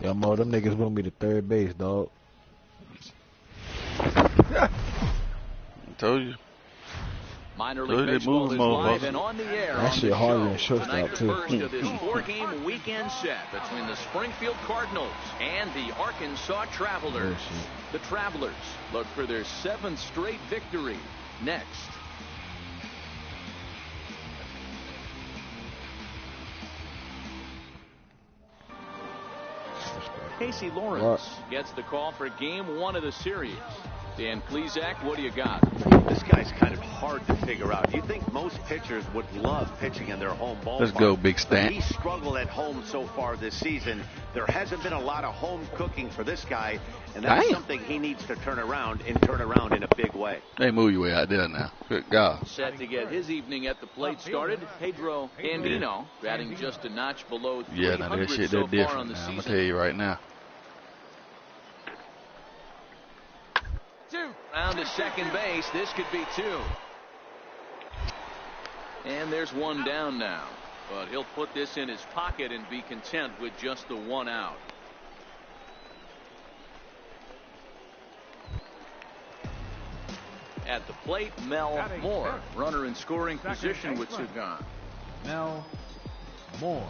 Yo, Mo, them niggas want me to third base, dog. I told you. Minor league baseball is live and on the air. That shit harder than shortstop, Tonight's too. first of this 4-game weekend set between the Springfield Cardinals and the Arkansas Travelers. The Travelers look for their 7th straight victory next. Casey Lawrence gets the call for game 1 of the series. Dan Plesac, what do you got? This guy's kind of hard to figure out. You think most pitchers would love pitching in their home ballpark. Let's go, Big Stanton. He struggled at home so far this season. There hasn't been a lot of home cooking for this guy, and that's something he needs to turn around in a big way. They move you way out there now. Good God. Set to get his evening at the plate started, Pedro Andino, batting just a notch below 300 Yeah, now that shit, so they're far on different the now. season. I'm going to tell you right now. Round to second base. This could be 2. And there's 1 down now. But he'll put this in his pocket and be content with just the 1 out. At the plate, Mel Moore, runner in scoring position with 2 gone. Mel Moore.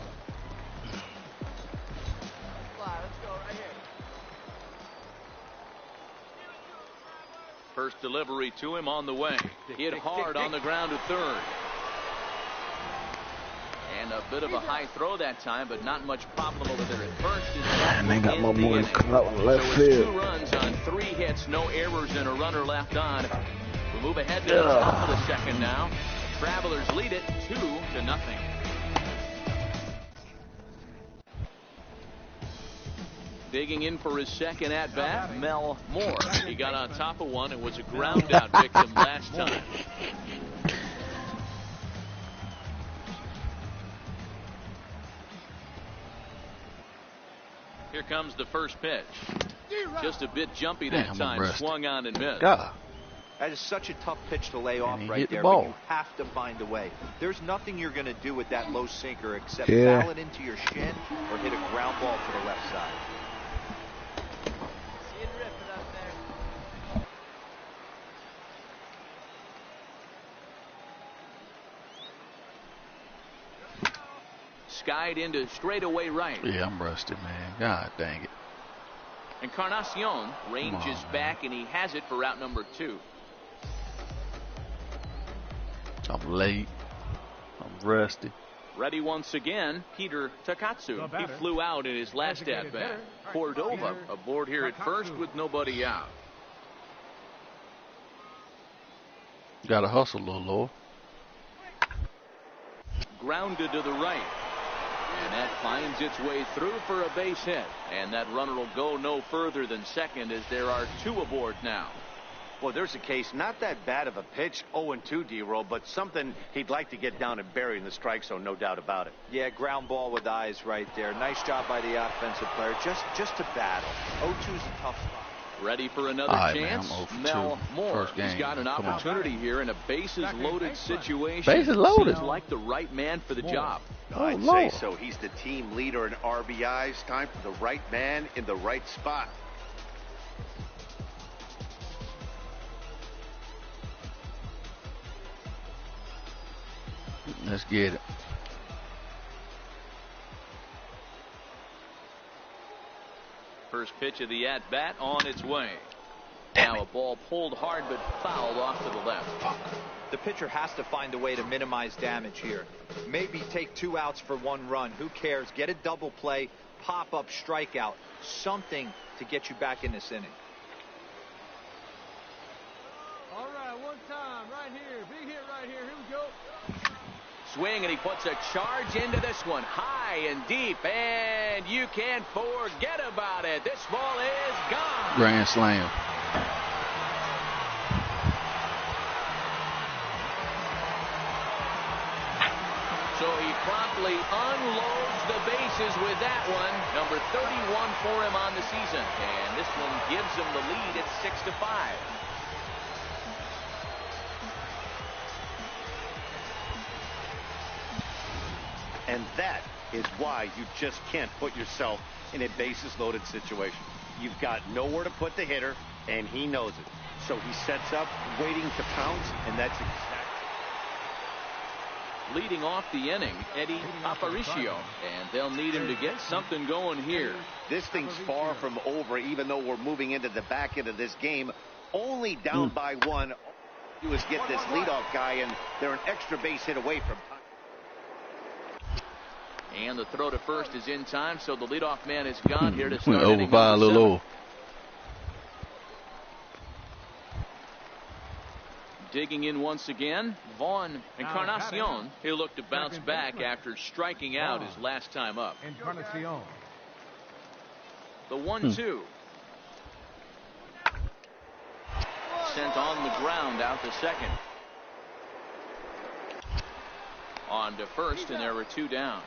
First delivery to him on the way. Hit hard on the ground to third. And a bit of a high throw that time, but not much problem over there at first. And they got my boy out on left so field. 2 runs on 3 hits, no errors, and a runner left on. We move ahead to the top of the second now. Travelers lead it 2-0. Digging in for his second at-bat, Mel Moore. He got on top of one and was a ground-out victim last time. Here comes the first pitch. Just a bit jumpy that time. Swung on and missed. God. That is such a tough pitch to lay off right there, but you have to find a way. There's nothing you're going to do with that low sinker except foul it into your shin or hit a ground ball to the left side. Skied into straightaway right. Yeah, I'm rusty, man. God dang it. Encarnacion ranges back, and he has it for route number 2. I'm late. I'm rusty. Ready once again, Peter Takatsu. He flew out in his last at-bat. Cordova aboard here at first with nobody out. Got to hustle a little lower. Grounded to the right. And that finds its way through for a base hit. And that runner will go no further than second as there are 2 aboard now. Well, there's a case, not that bad of a pitch, 0-2 D-roll, but something he'd like to get down and bury in the strike zone, no doubt about it. Yeah, ground ball with eyes right there. Nice job by the offensive player. Just to battle. 0-2's a tough spot. Ready for another chance? Mel Moore. He's got an opportunity here in a bases-loaded situation. Bases loaded. Seems like the right man for the job. I'd say so. He's the team leader in RBIs. Time for the right man in the right spot. Let's get it. First pitch of the at-bat on its way. Now a ball pulled hard but fouled off to the left. The pitcher has to find a way to minimize damage here. Maybe take 2 outs for 1 run. Who cares? Get a double play, pop-up strikeout. Something to get you back in this inning. All right, 1 time right here. Big hit right here. Here we go. Swing, and he puts a charge into this one. High and deep, and you can't forget about it. This ball is gone. Grand slam. So he promptly unloads the bases with that one. Number 31 for him on the season. And this one gives him the lead at 6-5. And that is why you just can't put yourself in a bases-loaded situation. You've got nowhere to put the hitter, and he knows it. So he sets up, waiting to pounce, and that's exactly. Leading off the inning, Eddie Aparicio, and they'll need him to get something going here. This thing's far from over, even though we're moving into the back end of this game. Only down by one. Do is get this leadoff guy, and they're an extra base hit away from time. And the throw to first is in time, so the leadoff man is gone here to start Went over inning by a number little 7. over. Digging in once again, Vaughn Encarnacion. He'll look to bounce back after striking out his last time up. Encarnacion. The 1-2. Sent on the ground out to second. On to first, and there were 2 down.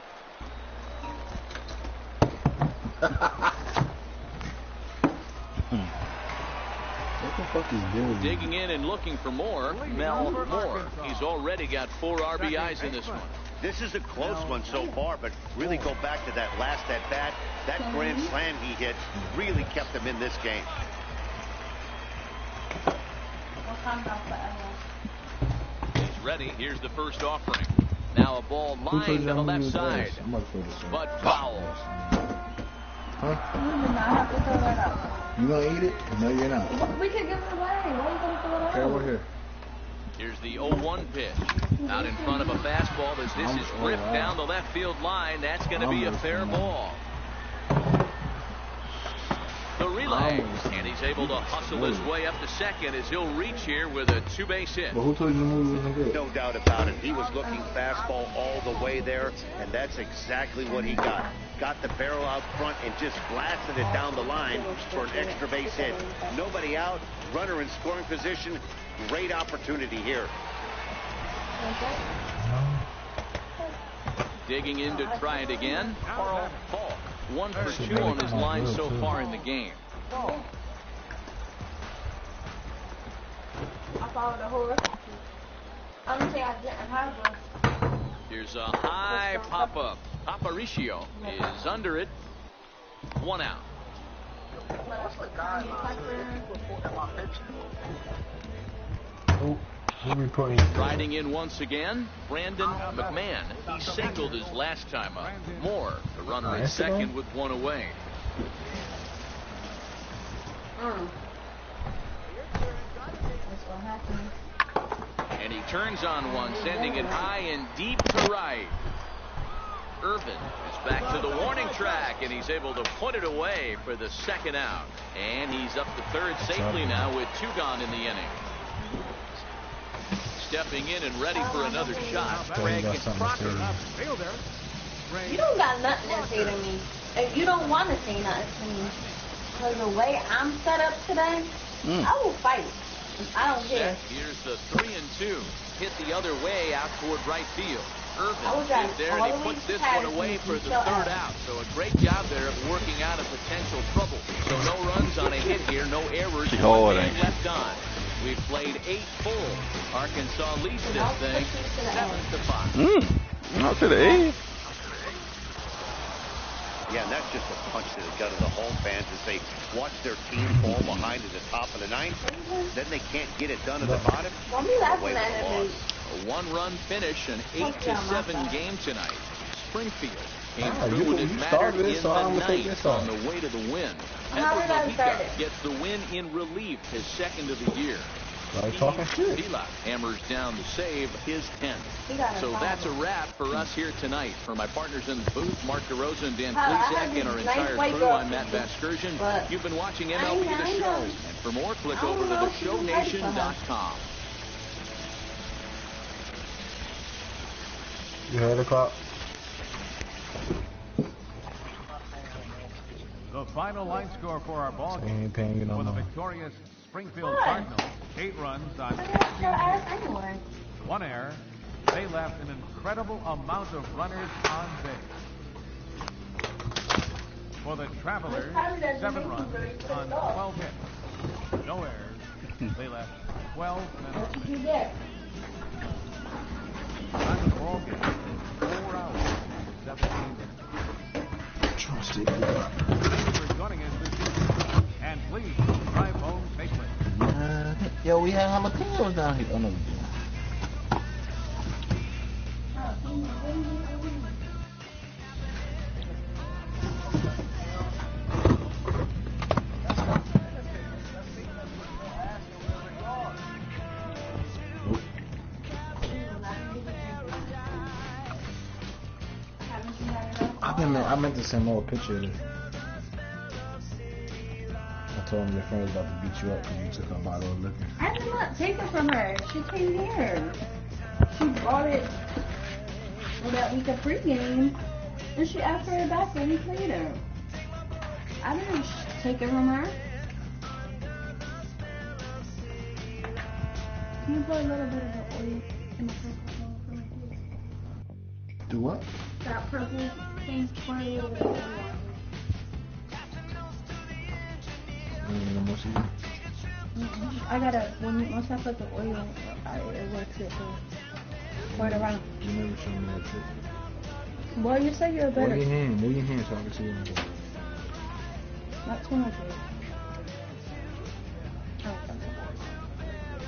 What the fuck is doing? Digging in and looking for more, Mel Moore. He's already got 4 RBIs in this one. This is a close one so far, but really go back to that last at-bat. That grand slam he hit really kept him in this game. He's ready. Here's the first offering. Now a ball lined to the left side, but foul. Huh? You gonna eat it? No, you're not. We can give it away. What are you gonna throw it Okay, away? we're here. Here's the 0-1 pitch. Out in front of a fastball as this is ripped down the left field line. That's going to be a fair ball. The relay, and he's able to hustle his way up to second as he'll reach here with a 2-base hit. But who told you the movie wasn't good? No doubt about it. He was looking fastball all the way there, and that's exactly what he got. Got the barrel out front and just blasted it down the line for an extra base hit. Nobody out, runner in scoring position. Great opportunity here. Digging in to try it again, Carl Falk. 1 for 2 on his line so far in the game. I followed the whole recipe. Honestly, I didn't have one. Here's a high pop-up. Aparicio is under it. 1 out. Riding in once again, Brandon McMahon. He singled his last time up. Moore, the runner at second with 1 away. And he turns on one, sending it high and deep to right. Irvin is back to the warning track, and he's able to put it away for the 2nd out. And he's up to third safely now with 2 gone in the inning. Stepping in and ready for another shot, Craig Crocker. You don't got nothing to say to me. If you don't want to say nothing to me, because the way I'm set up today, I will fight. I don't care. Here's the 3-2. Hit the other way out toward right field. Irvin is there, and he puts this one away for the 3rd out. So a great job there of working out a potential trouble. So no runs on a hit here, no errors, 1 man left on. We've played 8 full. Arkansas leads this thing 7-5. Not to the A. Yeah, and that's just a punch to the gut of the home fans as they watch their team fall behind at the top of the 9th. Then they can't get it done at the bottom. Away with the loss. A 1-run finish, an 8-7 game tonight. Springfield came through when it mattered in the 9th on the way to the win. Edward gets the win in relief, his 2nd of the year. Vila hammers down to save his 10th. So that's a wrap for us here tonight. For my partners in the booth, Mark DeRosa and Dan Plesac, and our entire crew, I'm Matt Vasgersian. You've been watching MLB The Show. And for more, click over to theshownation.com. You heard the clock? The final line score for our ball game for the victorious Springfield Cardinals. 8 runs on 1 error. They left an incredible amount of runners on base. For the Travelers, 7 runs on 12 hits. No errors. They left 12 men on base. Time of the ball game, 4 hours. Trust it. Joining us this evening. And please drive home safely. Yo, we had jalapenos down here. Oh, no, we didn't. I meant to send more a picture of it. I told him your friend was about to beat you up because you took her bottle of liquor. I did not take it from her. She came here. She bought it for that week of pregame, and she asked for it back a week later. I didn't take it from her. Can you put a little bit of the oil in the purple bowl for me, please? Do what? That purple thing, pour a little bit of oil on it. I gotta, once I put the oil in, it works it, so pour it around. You never showed me that trick. Well, you said you're better. Move your hand so I can see what I'm doing. Not too much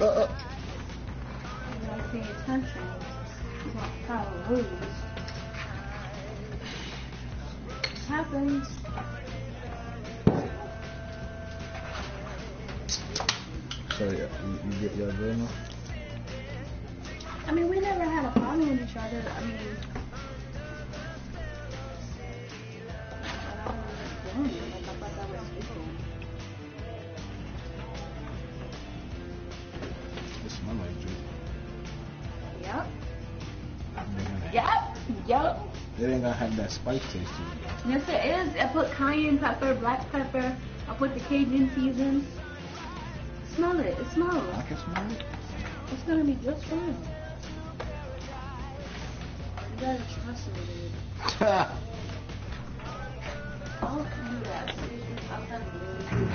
oil. You gotta pay attention. You want to follow rules. Happens. So you get your adrenaline? I mean, we never had a problem with each other. I mean, It smells like juice. Yep. Yep. It ain't gonna have that spice taste to it. Yes, it is. I put cayenne pepper, black pepper. I put the Cajun seasons. Smell it. It smells. I can smell it. It's gonna be just fine. You gotta trust me, dude. I'll do that. I'm gonna do it.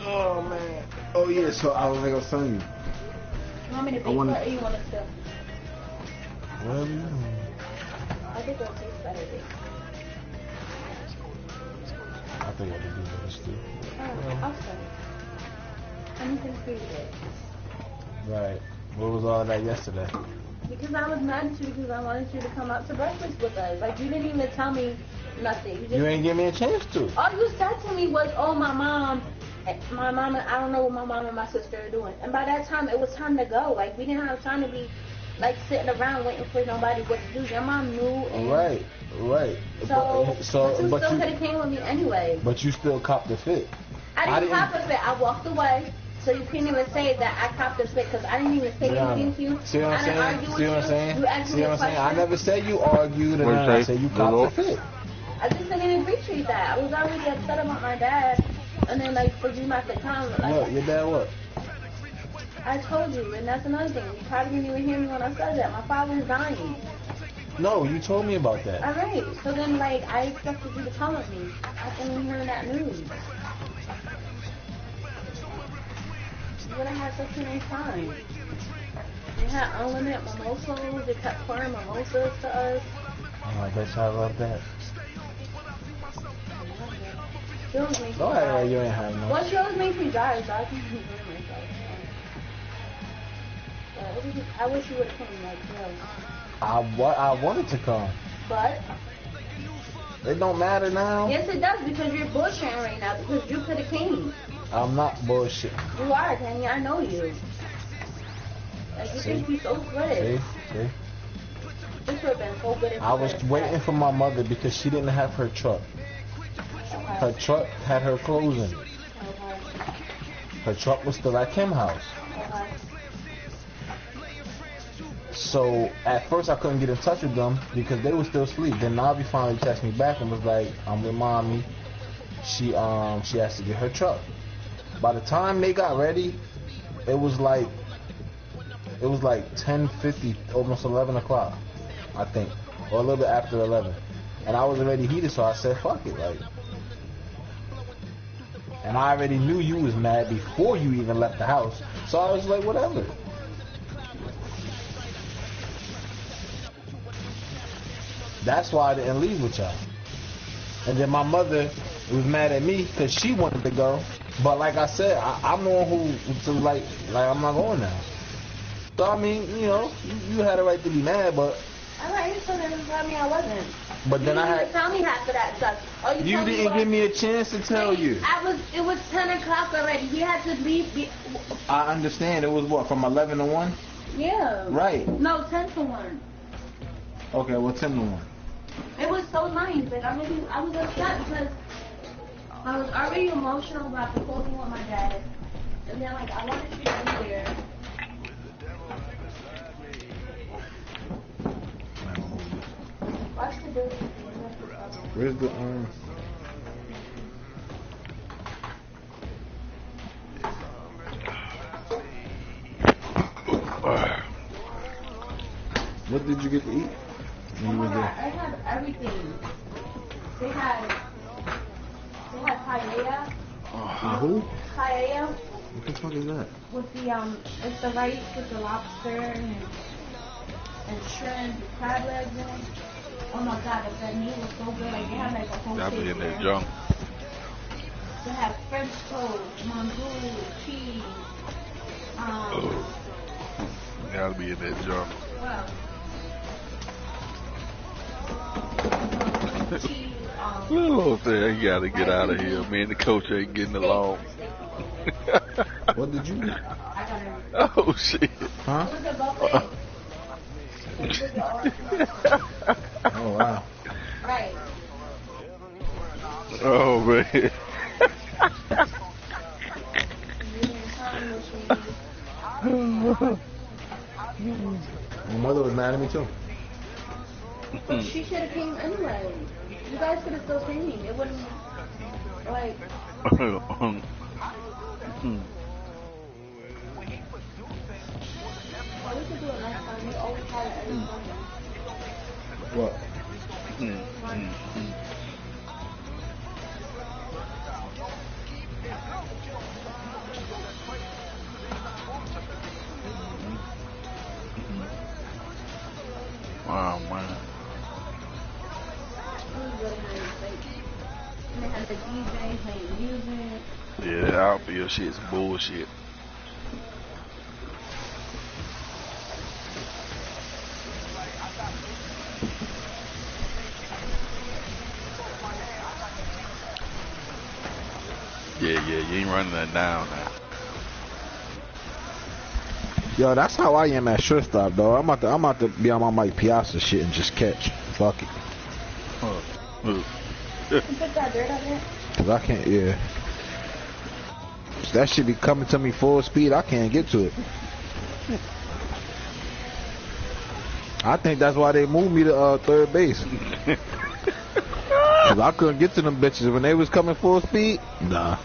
Oh man. Oh yeah. So I was gonna tell you. You want me to bake it or you want it to? Whatever you want. I think it'll taste better baked. I think I can do this too. Alright, I'll start. Anything for you to get. Right. What was all that yesterday? Because I was mad at you because I wanted you to come out to breakfast with us. Like, you didn't even tell me nothing. You ain't give me a chance to. All you said to me was, oh, my mom, and I don't know what my mom and my sister are doing. And by that time, it was time to go. Like, we didn't have time to be, like, sitting around waiting for nobody what to do. Your mom knew. And Right. So you still but could have came with me anyway. But you still copped the fit. I didn't cop the fit. I walked away. So you can't even say that I copped the fit because I didn't even say anything to you. See what I'm saying? See what I'm saying? You asked me a question. I never said you argued, and I said you copped the fit. I just didn't appreciate that. I was already upset about my dad, and then like for you not to come. Like, What? Your dad what? I told you, and that's another thing. You probably didn't even hear me when I said that. My father's dying. No, you told me about that. All right. So then, like, I expected you to come with me. I didn't hear that news. You would have had such a nice time. They had unlimited mimosas. They kept pouring mimosas to us. Oh, I bet y'all love that. She always makes me Go ahead, dry. you ain't had no. Well, she always makes me dry, so I can enjoy myself. I wish you would have come like this. I wanted to come. But It don't matter now. yes, it does because you're bullshitting right now because you could have came. I'm not bullshit. You are, Tanya. I know you. Like, you think you're so good. See? This would have been so good if I was waiting for my mother because she didn't have her truck. Her truck had her clothes in it. Okay. Her truck was still at Kim house. Okay. So at first I couldn't get in touch with them because they were still asleep. Then Navi finally texted me back and was like, I'm with mommy. She has to get her truck. By the time they got ready, it was like 10:50, almost 11 o'clock, I think, or a little bit after 11. And I was already heated, so I said, fuck it, like. And I already knew you was mad before you even left the house, so I was like, whatever. That's why I didn't leave with y'all. And then my mother was mad at me because she wanted to go. But like I said, I'm the one who like I'm not going now. So I mean, you know, you had a right to be mad, but. All right, so then tell me I wasn't. But then I had. Tell me half of that stuff. Oh, you didn't give me a chance to tell you. It was 10 o'clock already. He had to leave. I understand. It was what, from 11 to 1? Yeah. Right. No, 10 to 1. Okay, well 10 to 1. It was so nice. Like I was upset because I was already emotional about the whole thing with my dad, and then like I wanted you to be there. Watch the building. Where's the What did you get to eat when you were there? I had everything. They had paella. Who? Paella. What the fuck is that? With the it's the rice with the lobster and shrimp, crab legs in it. Oh my god, that meat was so good. Like they had like a whole Y'all be cake in that there. junk. They have French toast, mangoule, cheese. Y'all be in that junk. Well, cheese. Little thing, you gotta get out of here. Me and the coach ain't getting along. What did you eat? I got it. Oh shit. Huh? It was a buffet. Oh wow. Right. Oh man. My mother was mad at me too. But she should have came anyway. You guys could have still seen me. It wouldn't, like... Well, we could do it next time. We always try it every Sunday. What? Oh man. It was really nice. Like, and they had the DJ playing music. Yeah, that outfield shit's bullshit. Yeah, you ain't running that down now. Yo, that's how I am at shortstop, though. I'm about to be on my Mike Piazza shit and just catch. Fuck it. You put that dirt on it? Cause I can't, yeah. That shit be coming to me full speed. I can't get to it. I think that's why they moved me to third base. Cause I couldn't get to them bitches when they was coming full speed. Nah.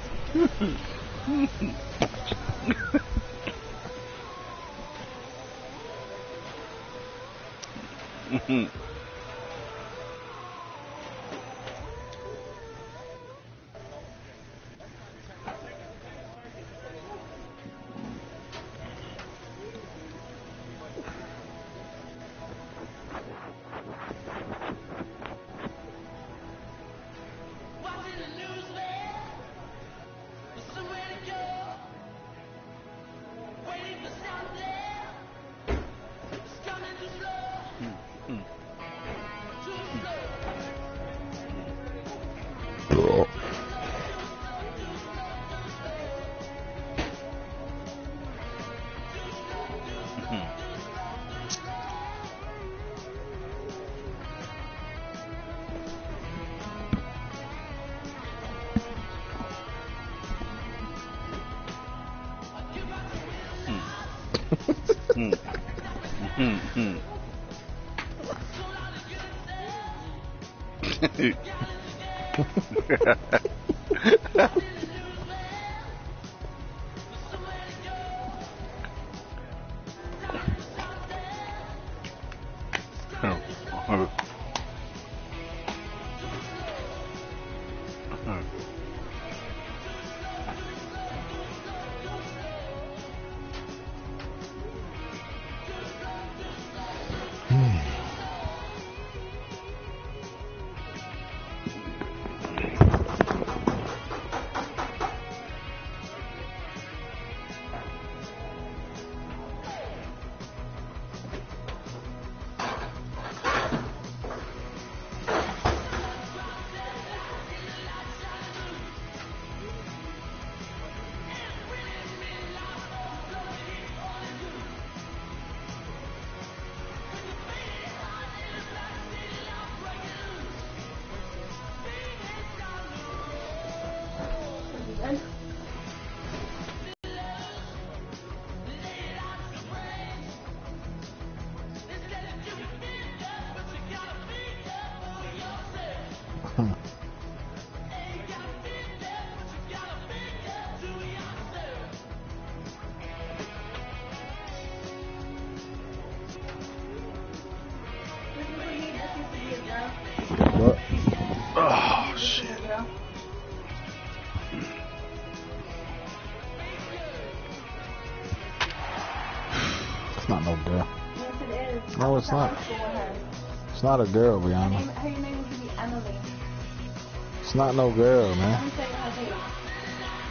What? Oh, shit. It's not no girl. Yes, it is. No, it's not. It's not a girl, Brianna. Her name would be Emily. It's not no girl, man. Let me tell you her name.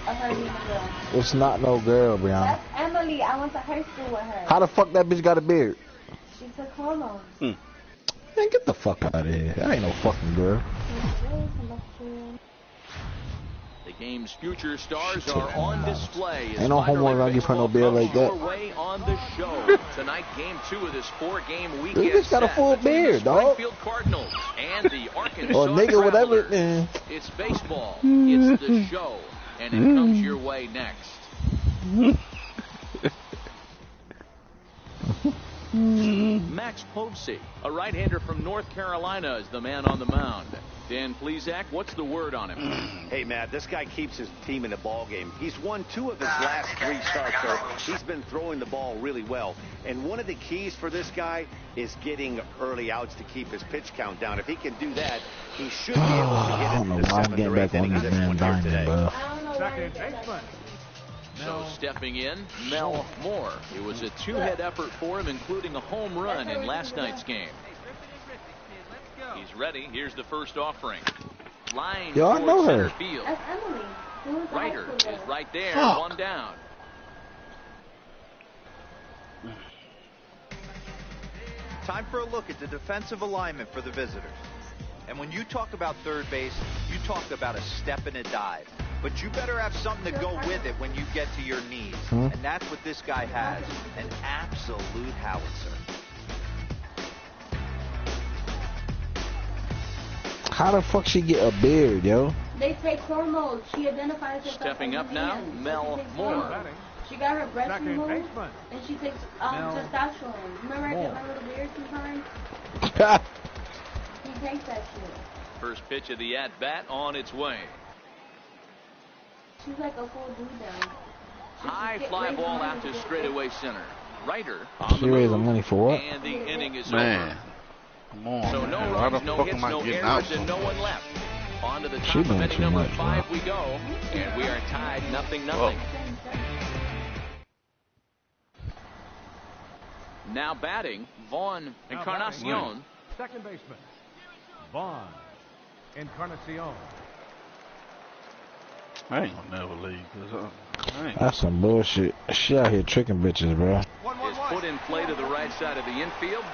Of her being a girl. It's not no girl, Brianna. That's Emily. I went to high school with her. How the fuck that bitch got a beard? She took hormones. Man, get the fuck out of here. That ain't no fucking girl. The game's future stars are on display. Ain't no homework gonna give her no beard like that. Way on the show. Tonight, game 2 of this 4-game weekend. This bitch got a full beard, dog. Springfield Cardinals and the Arkansas Or nigga, whatever. Travelers. It's baseball. It's the show. And it comes your way next. Max Povsey, a right-hander from North Carolina, is the man on the mound. Dan Plesac, what's the word on him? Hey, Matt, this guy keeps his team in the ball game. He's won 2 of his last 3 starts, so he's been throwing the ball really well. And one of the keys for this guy is getting early outs to keep his pitch count down. If he can do that, he should be able to I get don't know into the why I'm 7th getting or back 8th on inning of this this damn one here diamond, today. bro. Second baseman. So stepping in, Mel Moore. It was a 2-hit effort for him, including a home run in last night's game. He's ready. Here's the first offering. Line Yo, I know her. Field. That's Emily. Who was the high Ryder school is girl? right there, Fuck. 1 down. Time for a look at the defensive alignment for the visitors. And when you talk about third base, you talk about a step and a dive. But you better have something to go with it when you get to your knees. And that's what this guy has. An absolute howitzer. How the fuck she get a beard, yo? They take hormones. She identifies herself Stepping as up a now, man. Mel She takes Moore. hormones. She got her breast Second removed, baseman. and she takes Mel testosterone. Remember I get my little beard sometimes? He takes that shit. First pitch of the at-bat on its way. She's like a full dude now. High fly ball out to straightaway center. Ryder on She the raising move, money for what? and the inning is Man. over. Come on, So man. no Why the runs, no fuck hits, am I no getting out errors, and so no one left. On to the She top of doing inning too number much, 5 bro. we go, and we are tied 0-0. Now batting, Vaughn Now Encarnacion. Second baseman. Vaughn Encarnacion. I ain't gonna never leave. I ain't. That's some bullshit. She out here tricking bitches, bro. Is put in play to the right side of the infield.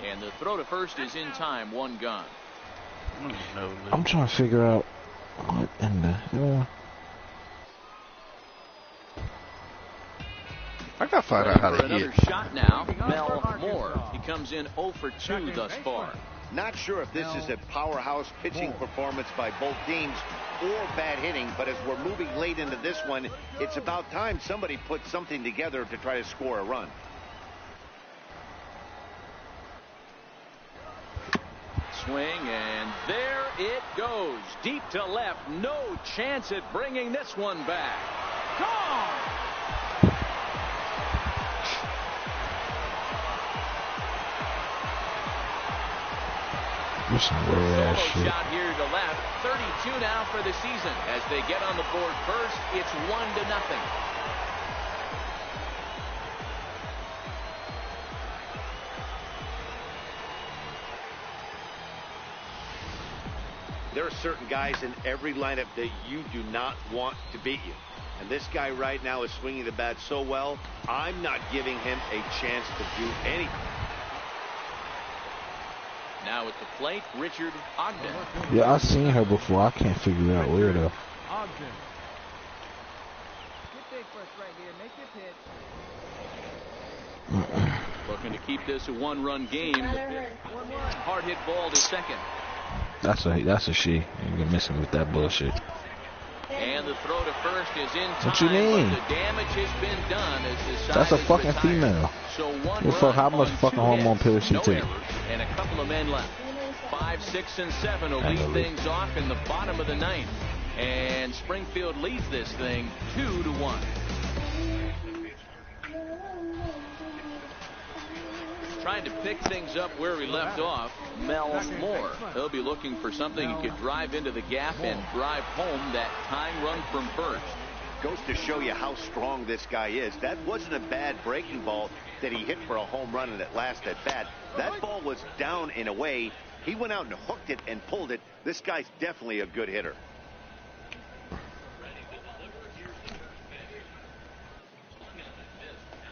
And the throw to first is in time, 1 gone. I ain't never leave. I'm trying to figure out what in the hell. I gotta find out how For to another hit. shot now, Mel Moore. He comes in 0 for 2 thus far. Not sure if this is a powerhouse pitching performance by both teams or bad hitting, but as we're moving late into this one, it's about time somebody put something together to try to score a run. Swing, and there it goes. Deep to left. No chance at bringing this one back. Gone! This some weird ass Solo shit. shot here to left. 32 now for the season. As they get on the board first, it's 1-0. There are certain guys in every lineup that you do not want to beat you. And this guy right now is swinging the bat so well, I'm not giving him a chance to do anything. Now at the plate, Richard Ogden. Yeah, I seen her before. I can't figure out where though. Ogden. Get big first right here. Make your pitch. Looking to keep this a 1-run game. Hard hit ball to second. That's a she. You get messing with that bullshit. And the throw to first is in time. What you mean? But the damage has been done as the side That's a is fucking retired. female. So one Well, fuck, how run much on fucking 2 hormone hits, pills she no take? errors, and a couple of men left. 5, 6, and 7 will lead things off in the bottom of the ninth. And Springfield leads this thing 2-1. Trying to pick things up where he left off, Mel Moore. He'll be looking for something he could drive into the gap and drive home that tying run from first. Goes to show you how strong this guy is. That wasn't a bad breaking ball that he hit for a home run in that last at bat. That ball was down in a way. He went out and hooked it and pulled it. This guy's definitely a good hitter.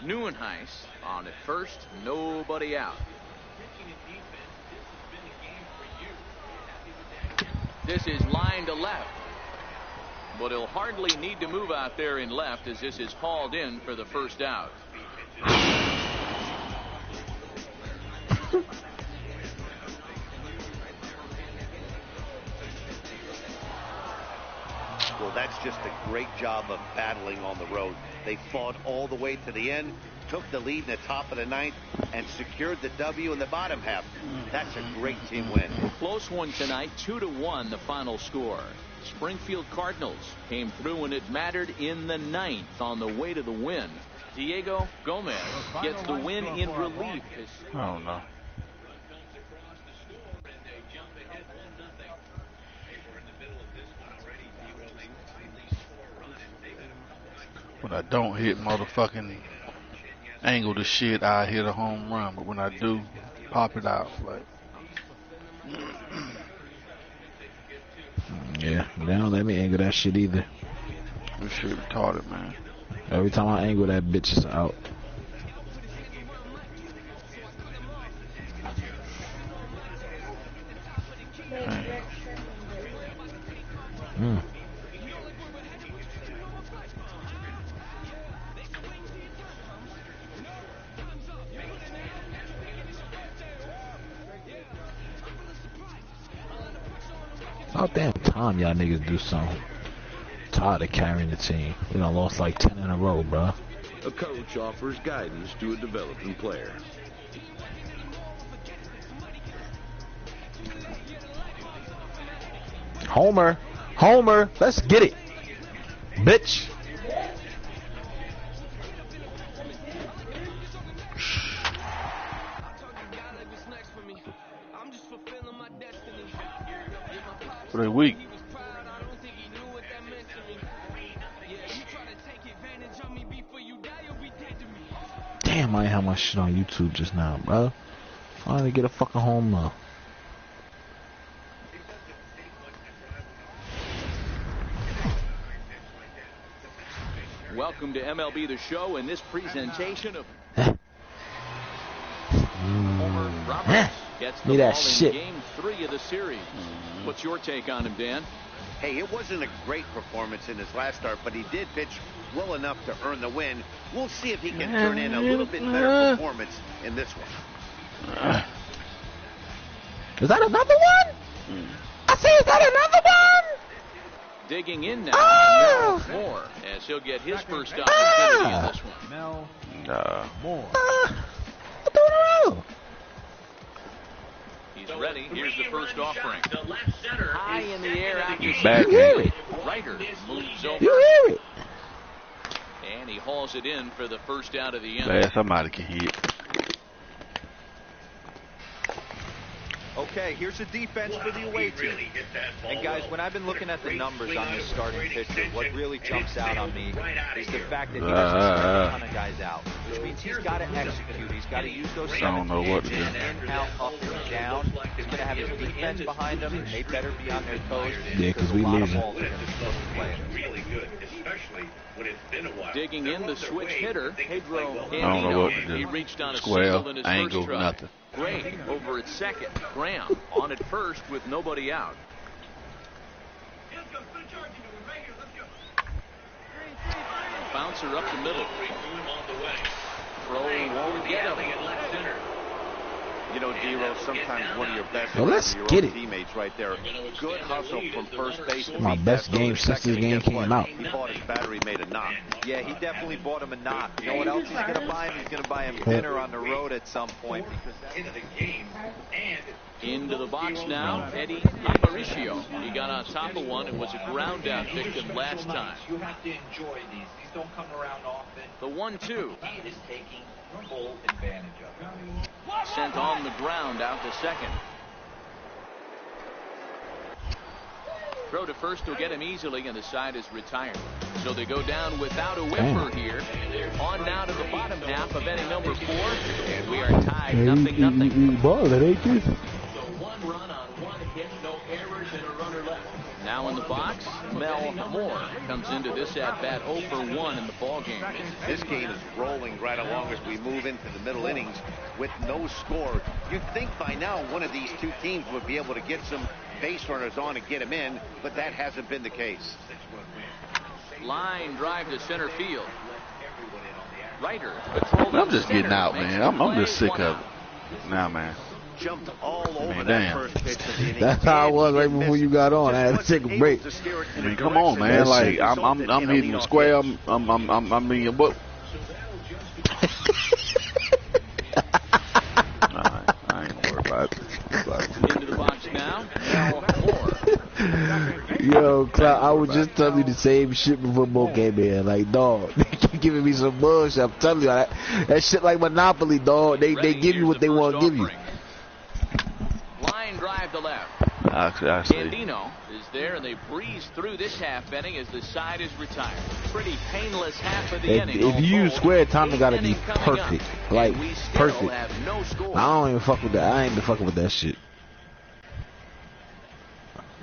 Neuenhuis on at first, nobody out. This is line to left, but he'll hardly need to move out there in left as this is hauled in for the first out. Well, that's just a great job of battling on the road. They fought all the way to the end, took the lead in the top of the ninth, and secured the W in the bottom half. That's a great team win. Close one tonight, 2-1 the final score. Springfield Cardinals came through when it mattered in the ninth on the way to the win. Diego Gomez gets the win in relief. Oh, no. When I don't hit motherfucking angle the shit, I hit a home run. But when I do, pop it out. Like, yeah, they don't let me angle that shit either. this shit retarded, man. Every time I angle that bitch is out. Mm. About damn time y'all niggas do something. Tired of carrying the team. We done lost like 10 in a row, bro. A coach offers guidance to a developing player. Homer, Homer, let's get it, bitch. For they weak. Damn, I ain't have my shit on YouTube just now, bro. Finally get a fucking home run. Welcome to MLB The Show and this presentation of Homer Roberts gets the ball in Game 3 of the series. What's your take on him, Dan? Hey, it wasn't a great performance in his last start, but he did pitch well enough to earn the win. We'll see if he can turn in a little bit better performance in this one. Is that another one? I say, is that another one? Digging in now, Mel Moore, as he'll get his first opportunity in this one. Mel Moore. He's ready. Here's the first offering. High in the air after Back it. Ryder moves over. You hear it? And he hauls it in for the first out of the inning. Glad somebody can hit. Okay, here's a defense for the away team. And guys, when I've been looking at the numbers on this starting pitcher, what really jumps out on me is the fact that he doesn't strike a ton of guys out, which means he's got to execute. He's got to use those 17 pitches in, out, up, and down. He's going to have his defense behind him, and they better be on their toes. Yeah, because we losing. Digging in the switch hitter, Pedro I don't know what to Gambino. do. He reached on a Square, single in his angle, first try. nothing. Gray over at second. Graham on at first with nobody out. Bouncer up the middle. Throw won't get him. You know, D-Row, sometimes one of your best teammates right there. Good hustle from first base. My best game since this game came out. He bought his battery, made a knock. Yeah, he definitely bought him a knock. You know what else he's going to buy him? He's going to buy him dinner on the road at some point. Into the box now, Eddie Aparicio. He got on top of one and was a ground out victim last time. You have to enjoy these. These don't come around often. The 1-2. He is taking full advantage of it. Sent on the ground out to second. Throw to first will get him easily, and the side is retired. So they go down without a whipper here. On now to the bottom half of inning number 4, and we are tied 0-0. Ball, that ain't this. So 1 run on 1 hit, no errors, and a runner left. Now in the box, Mel Moore comes into this at-bat 0 for 1 in the ball game. This game is rolling right along as we move into the middle innings with no score. You'd think by now one of these two teams would be able to get some base runners on and get them in, but that hasn't been the case. Line drive to center field. Ryder patrolled. I'm just getting out, man. I'm just sick of it. Now, man. Jumped all over Man, that damn. first pitch of the inning. That's how I was right before you got on. I had to take a break. I mean, come on, man. Like I'm hitting square. I mean, what? Alright, I ain't gonna worry about it. Into the box now, Mel Moore. Yo, Cloud, I was just telling you the same shit before Mo came here. Like, dog, they keep giving me some bullshit. I'm telling you, that shit like Monopoly, dog. They give you what they want to give you. Line drive to left. I see. Candino is there, and they breeze through this half inning as the side is retired. Pretty painless half of the inning. If you use square time, it gotta be perfect. Like, perfect. No score. I don't even fuck with that. I ain't been fucking with that shit.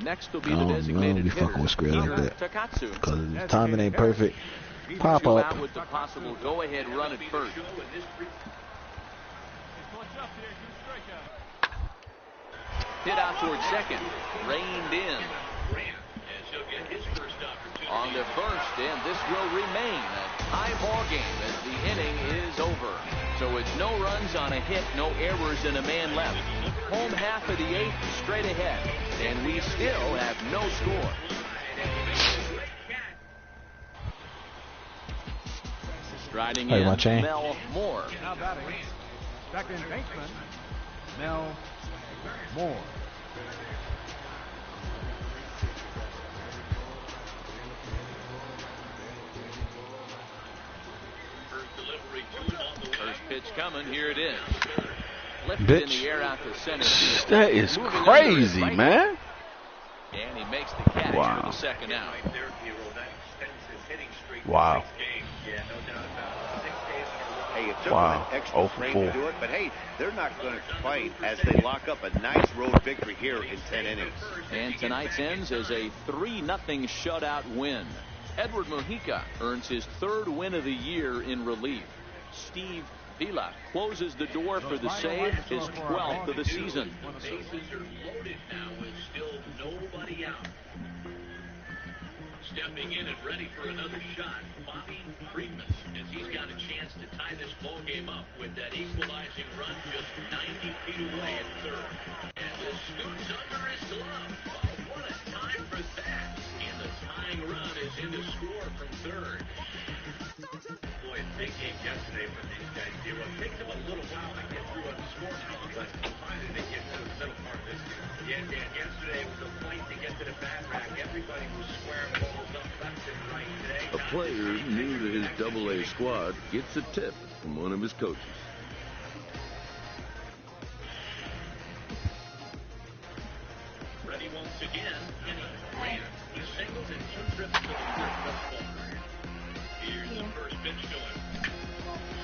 Next will be the designated I don't be hitter, fucking with square like that. Takatsu. Because the timing ain't perfect. Pop Two up. out with the possible go-ahead run at first. Hit out towards second. Reined in. On to first, and this will remain a tie ball game as the inning is over. So it's no runs on a hit, no errors, and a man left. Home half of the 8th, straight ahead, and we still have no score. Striding in, Mel Moore. Now batting, second baseman, Mel Moore. First pitch coming, here it is. Lifted in the air out to center field. That is crazy, man. And he makes the catch for the second out. Wow. Hey, it took them an extra strength to do it, but hey, they're not going to fight as they lock up a nice road victory here in 10 innings. And tonight's ends as a 3-0 shutout win. Edward Mujica earns his 3rd win of the year in relief. Steve Vila closes the door for the save, his 12th of the season. Bases are loaded now with still nobody out. Stepping in and ready for another shot, Bobby Friedman, as he's got a chance to tie this ball game up with that equalizing run just 90 feet away at third. And this scoots under his glove. Oh, what a time for that! And the tying run is in to score from third. Boy, big game yesterday for these guys. It takes them a little while to get through on the score now, but finally they get to the middle part of this game. Yeah, Dan, yesterday was a fight to get to the bat rack. Everybody was squaring balls up left and right today. A player new to his Double-A squad gets a tip from one of his coaches. Ready once again, Kenny Grant. He singles and 2 trips to the first thus far. Here's the first pitch to him.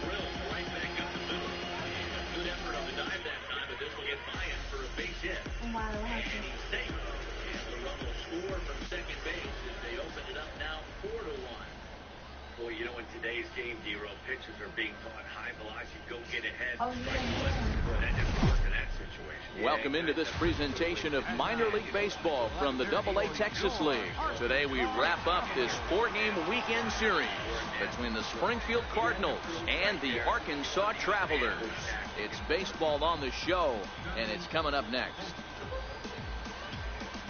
Drilled right back up the middle. A good effort on the dive that time, but this will get by-in for a base hit. And he's safe. And the run will score from second base as they open it up now 4-1. Boy, you know, in today's game, D-Row, pitchers are being taught high velocity, go get ahead. Boy, that didn't work. Welcome into this presentation of minor league baseball from the AA Texas League. Today we wrap up this 4-game weekend series between the Springfield Cardinals and the Arkansas Travelers. It's baseball on the show, and it's coming up next.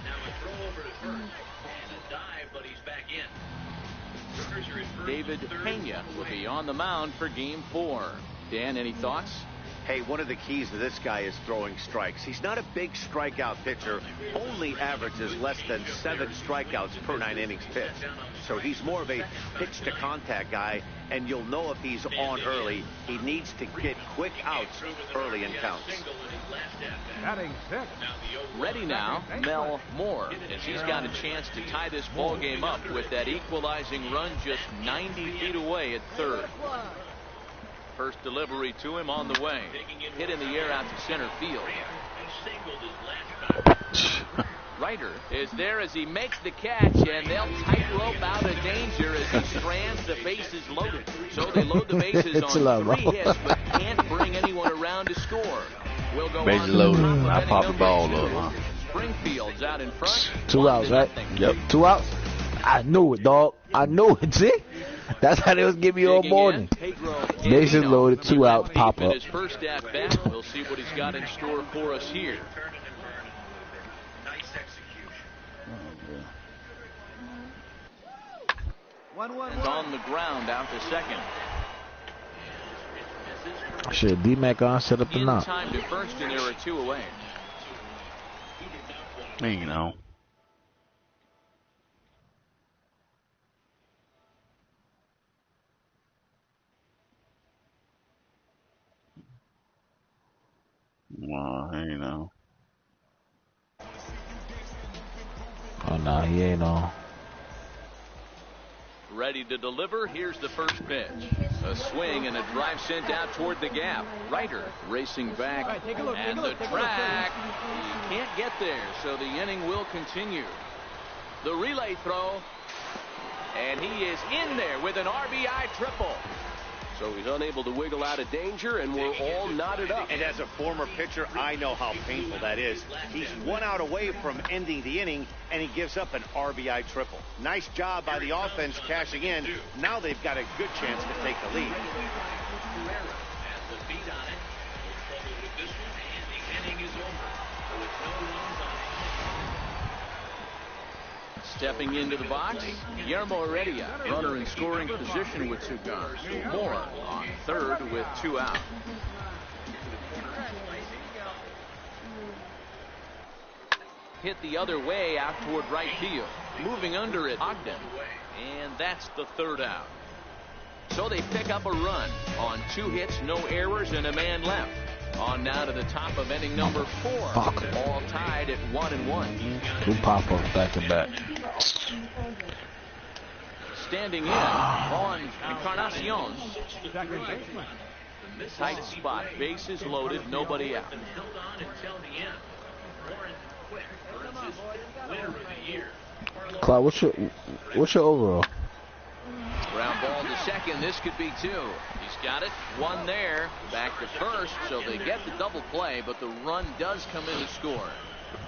Now a throw over to first and a dive, but he's back in. David Pena will be on the mound for Game 4. Dan, any thoughts? Hey, one of the keys to this guy is throwing strikes. He's not a big strikeout pitcher, only averages less than 7 strikeouts per 9 innings pitched. So he's more of a pitch to contact guy, and you'll know if he's on early. He needs to get quick outs early in counts. Batting 6. Ready now, Mel Moore, as he's got a chance to tie this ball game up with that equalizing run just 90 feet away at third. First delivery to him on the way. Hit in the air out to center field. Ryder is there as he makes the catch, and they'll tightrope out of danger as he strands. The bases loaded. So they load the bases on 3 hits, but can't bring anyone around to score. We'll go bases loaded. I pop the ball up, huh? Springfield's out in front. 2 outs, right? Yep. 2 outs? I knew it, dog. I knew it, see? That's how they was giving you all morning. Bases loaded, 2 outs, pop up. His first at bat. We'll see what he's got in store for us here. And on the ground out to second. Shit, D-Mac on set up the knock. Time to first, and there are 2 away. You know. Well, you know. Oh, no, he ain't on. Ready to deliver. Here's the first pitch. A swing and a drive sent out toward the gap. Ryder racing back. Right, and the track. He can't get there, so the inning will continue. The relay throw. And he is in there with an RBI triple. So he's unable to wiggle out of danger, and we're all knotted up. And as a former pitcher, I know how painful that is. He's 1 out away from ending the inning, and he gives up an RBI triple. Nice job by the offense cashing in. Now they've got a good chance to take the lead. Stepping into the box, Guillermo Heredia, runner in scoring position with 2 guns. Moore on third with 2 out. Hit the other way out toward right field. Moving under it, Ogden. And that's the 3rd out. So they pick up a run on 2 hits, no errors, and a man left. On now to the top of inning number 4. All tied at 1-1. 2 pop-ups back to back. Standing in on Encarnacion. Second baseman. Tight spot, bases loaded, nobody out. Clyde, what's your overall? Ground ball to second. This could be 2. He's got it. 1 there. Back to first. So they get the double play, but the run does come in to score.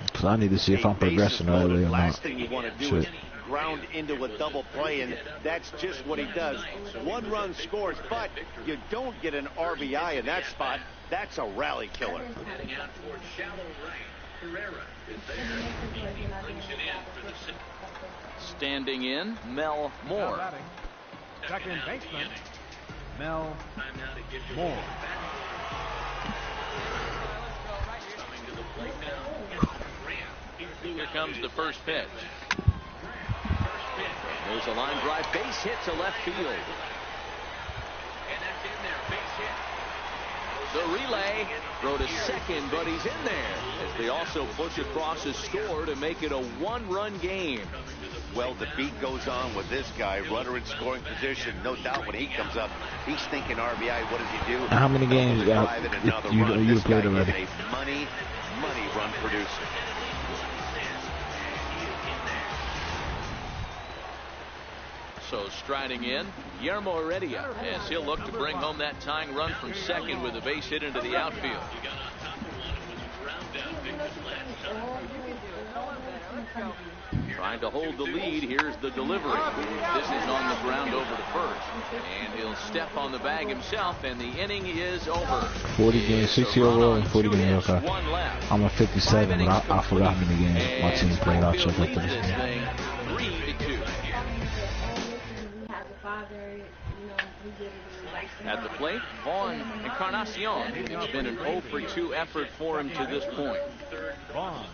Because I need to see if I'm progressing early or not. Last thing you want to do is ground into a double play, and that's just what he does. 1 run scores, but you don't get an RBI in that spot. That's a rally killer. Standing in, Mel Moore. Second baseman, Mel Moore. Here comes the first pitch. There's a line drive, base hit to left field. The relay, throw to second, but he's in there. As they also push across his score to make it a 1-run game. Well, the beat goes on with this guy, runner in scoring position. No doubt when he comes up, he's thinking RBI. What does he do? How many games you played already? A money run producer. So striding in, Guillermo Heredia, as he'll look to bring home that tying run from second with a base hit into the outfield. Trying to hold the lead. Here's the delivery. This is on the ground over to first. And he'll step on the bag himself, and the inning is over. 40 games, 60 overall and 40 games. Okay. I'm a 57, but I forgot how many games my team played. I'll check after this game. 3-2. At the plate, Vaughn Encarnacion. It's been an 0 for 2 effort for him to this point. Vaughn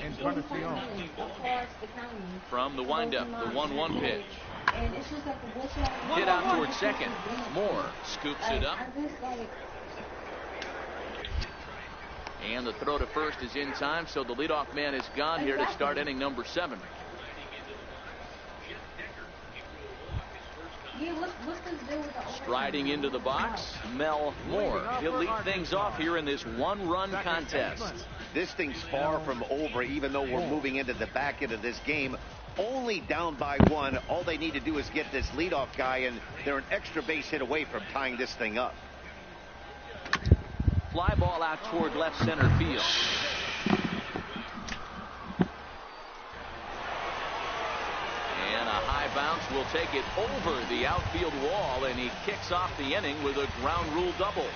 Encarnacion. From the windup, the 1-1 pitch. Hit out towards second. Moore scoops it up. And the throw to first is in time, so the leadoff man is gone here to start inning number 7. Striding into the box, Mel Moore. He'll lead things off here in this 1-run contest. This thing's far from over, even though we're moving into the back end of this game. Only down by 1. All they need to do is get this leadoff guy, and they're an extra base hit away from tying this thing up. Fly ball out toward left center field. And a high bounce will take it over the outfield wall, and he kicks off the inning with a ground rule double.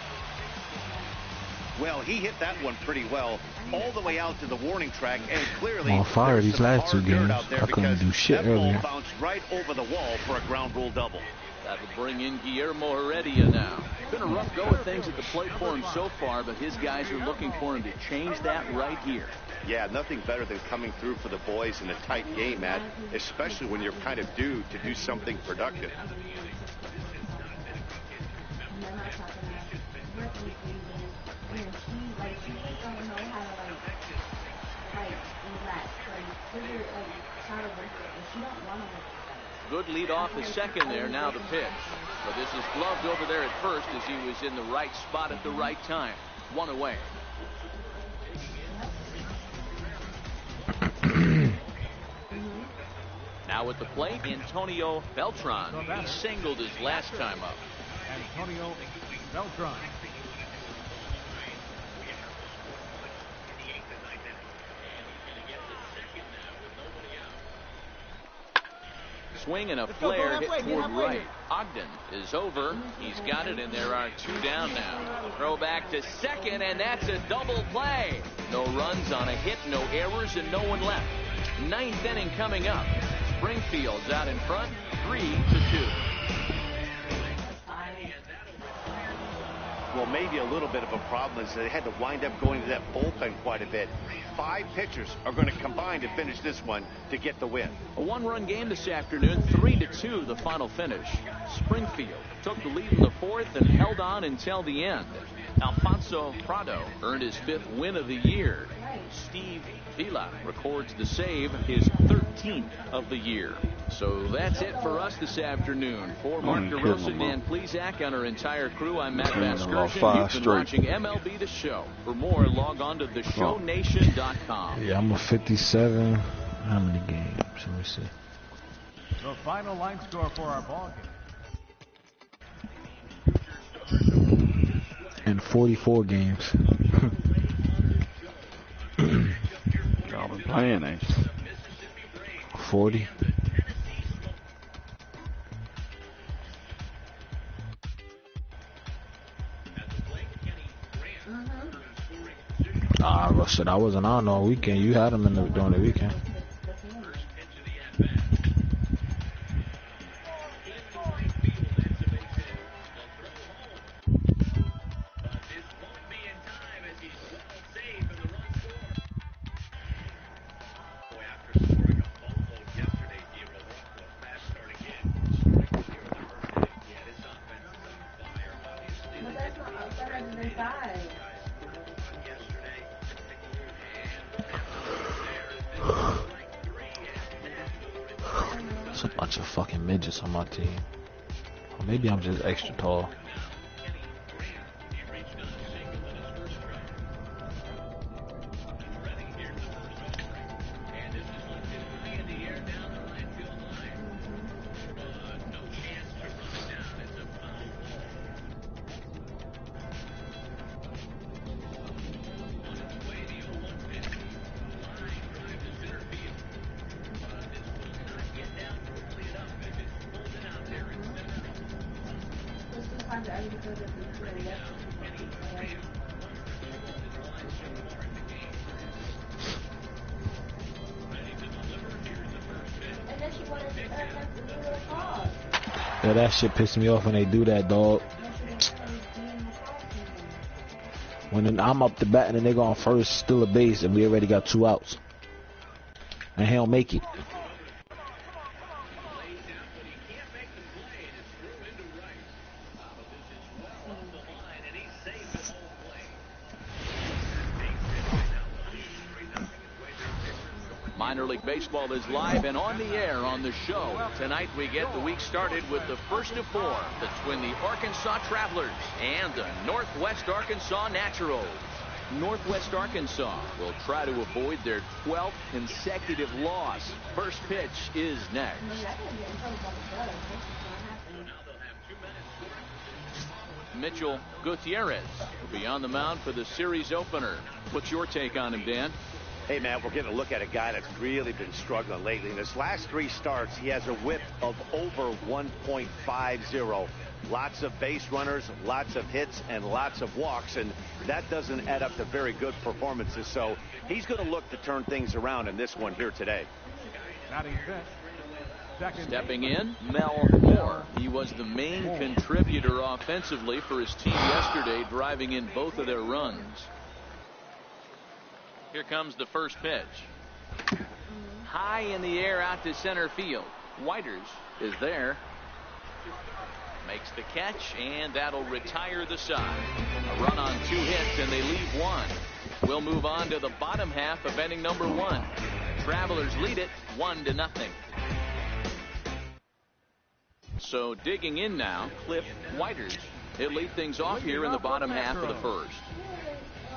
Well, he hit that one pretty well, all the way out to the warning track, and clearly on fire these last 2 games. I couldn't do shit earlier. That ball bounced right over the wall for a ground rule double. That will bring in Guillermo Heredia now. It's been a rough go of things at the plate for him so far, but his guys are looking for him to change that right here. Yeah, nothing better than coming through for the boys in a tight game, Matt, especially when you're kind of due to do something productive. Good lead off the second there. Now the pitch. But this is gloved over there at first as he was in the right spot at the right time. 1 away. Now at the plate, Antonio Beltran. He singled his last time up. Antonio Beltran. Swing and a flare hit toward right. Ogden is over. He's got it, and there are 2 down now. Throw back to second, and that's a double play. No runs on a hit, no errors, and no one left. 9th inning coming up. Springfield's out in front, 3-2. Well, maybe a little bit of a problem is they had to wind up going to that bullpen quite a bit. 5 pitchers are going to combine to finish this one to get the win. A 1-run game this afternoon, 3-2 the final finish. Springfield took the lead in the 4th and held on until the end. Alfonso Prado earned his 5th win of the year. Steve Vila records the save, his 13th of the year. So that's it for us this afternoon. For Mark DeRosa and Dan Plesac and our entire crew, I'm Matt Vasgersian. You've been watching MLB The Show. For more, log on to theshownation.com. Yeah, I'm a 57. How many games? Let me see. The final line score for our ball game. In 44 games. Y'all been playing, ain't you? 40. Shit, I wasn't on all weekend. You had them during the weekend. There's a bunch of fucking midgets on my team. Or maybe I'm just extra tall. Yeah, that shit pissed me off when they do that, dog. When I'm up the bat and then they go on first, still a base, and we already got 2 outs. And he don't make it. Minor League Baseball is live and on the air on the show. Tonight we get the week started with the first of 4 between the Arkansas Travelers and the Northwest Arkansas Naturals. Northwest Arkansas will try to avoid their 12th consecutive loss. First pitch is next. Mitchell Gutierrez will be on the mound for the series opener. What's your take on him, Dan? Hey, man, we're getting a look at a guy that's really been struggling lately. In his last 3 starts, he has a whip of over 1.50. Lots of base runners, lots of hits, and lots of walks, and that doesn't add up to very good performances. So he's going to look to turn things around in this one here today. Stepping in, Mel Moore. He was the main contributor offensively for his team yesterday, driving in both of their runs. Here comes the first pitch. High in the air out to center field. Whiters is there. Makes the catch, and that'll retire the side. A run on 2 hits, and they leave 1. We'll move on to the bottom half of inning number 1. Travelers lead it 1-0. So digging in now, Cliff Whiters. He'll lead things off here in the bottom half of the first.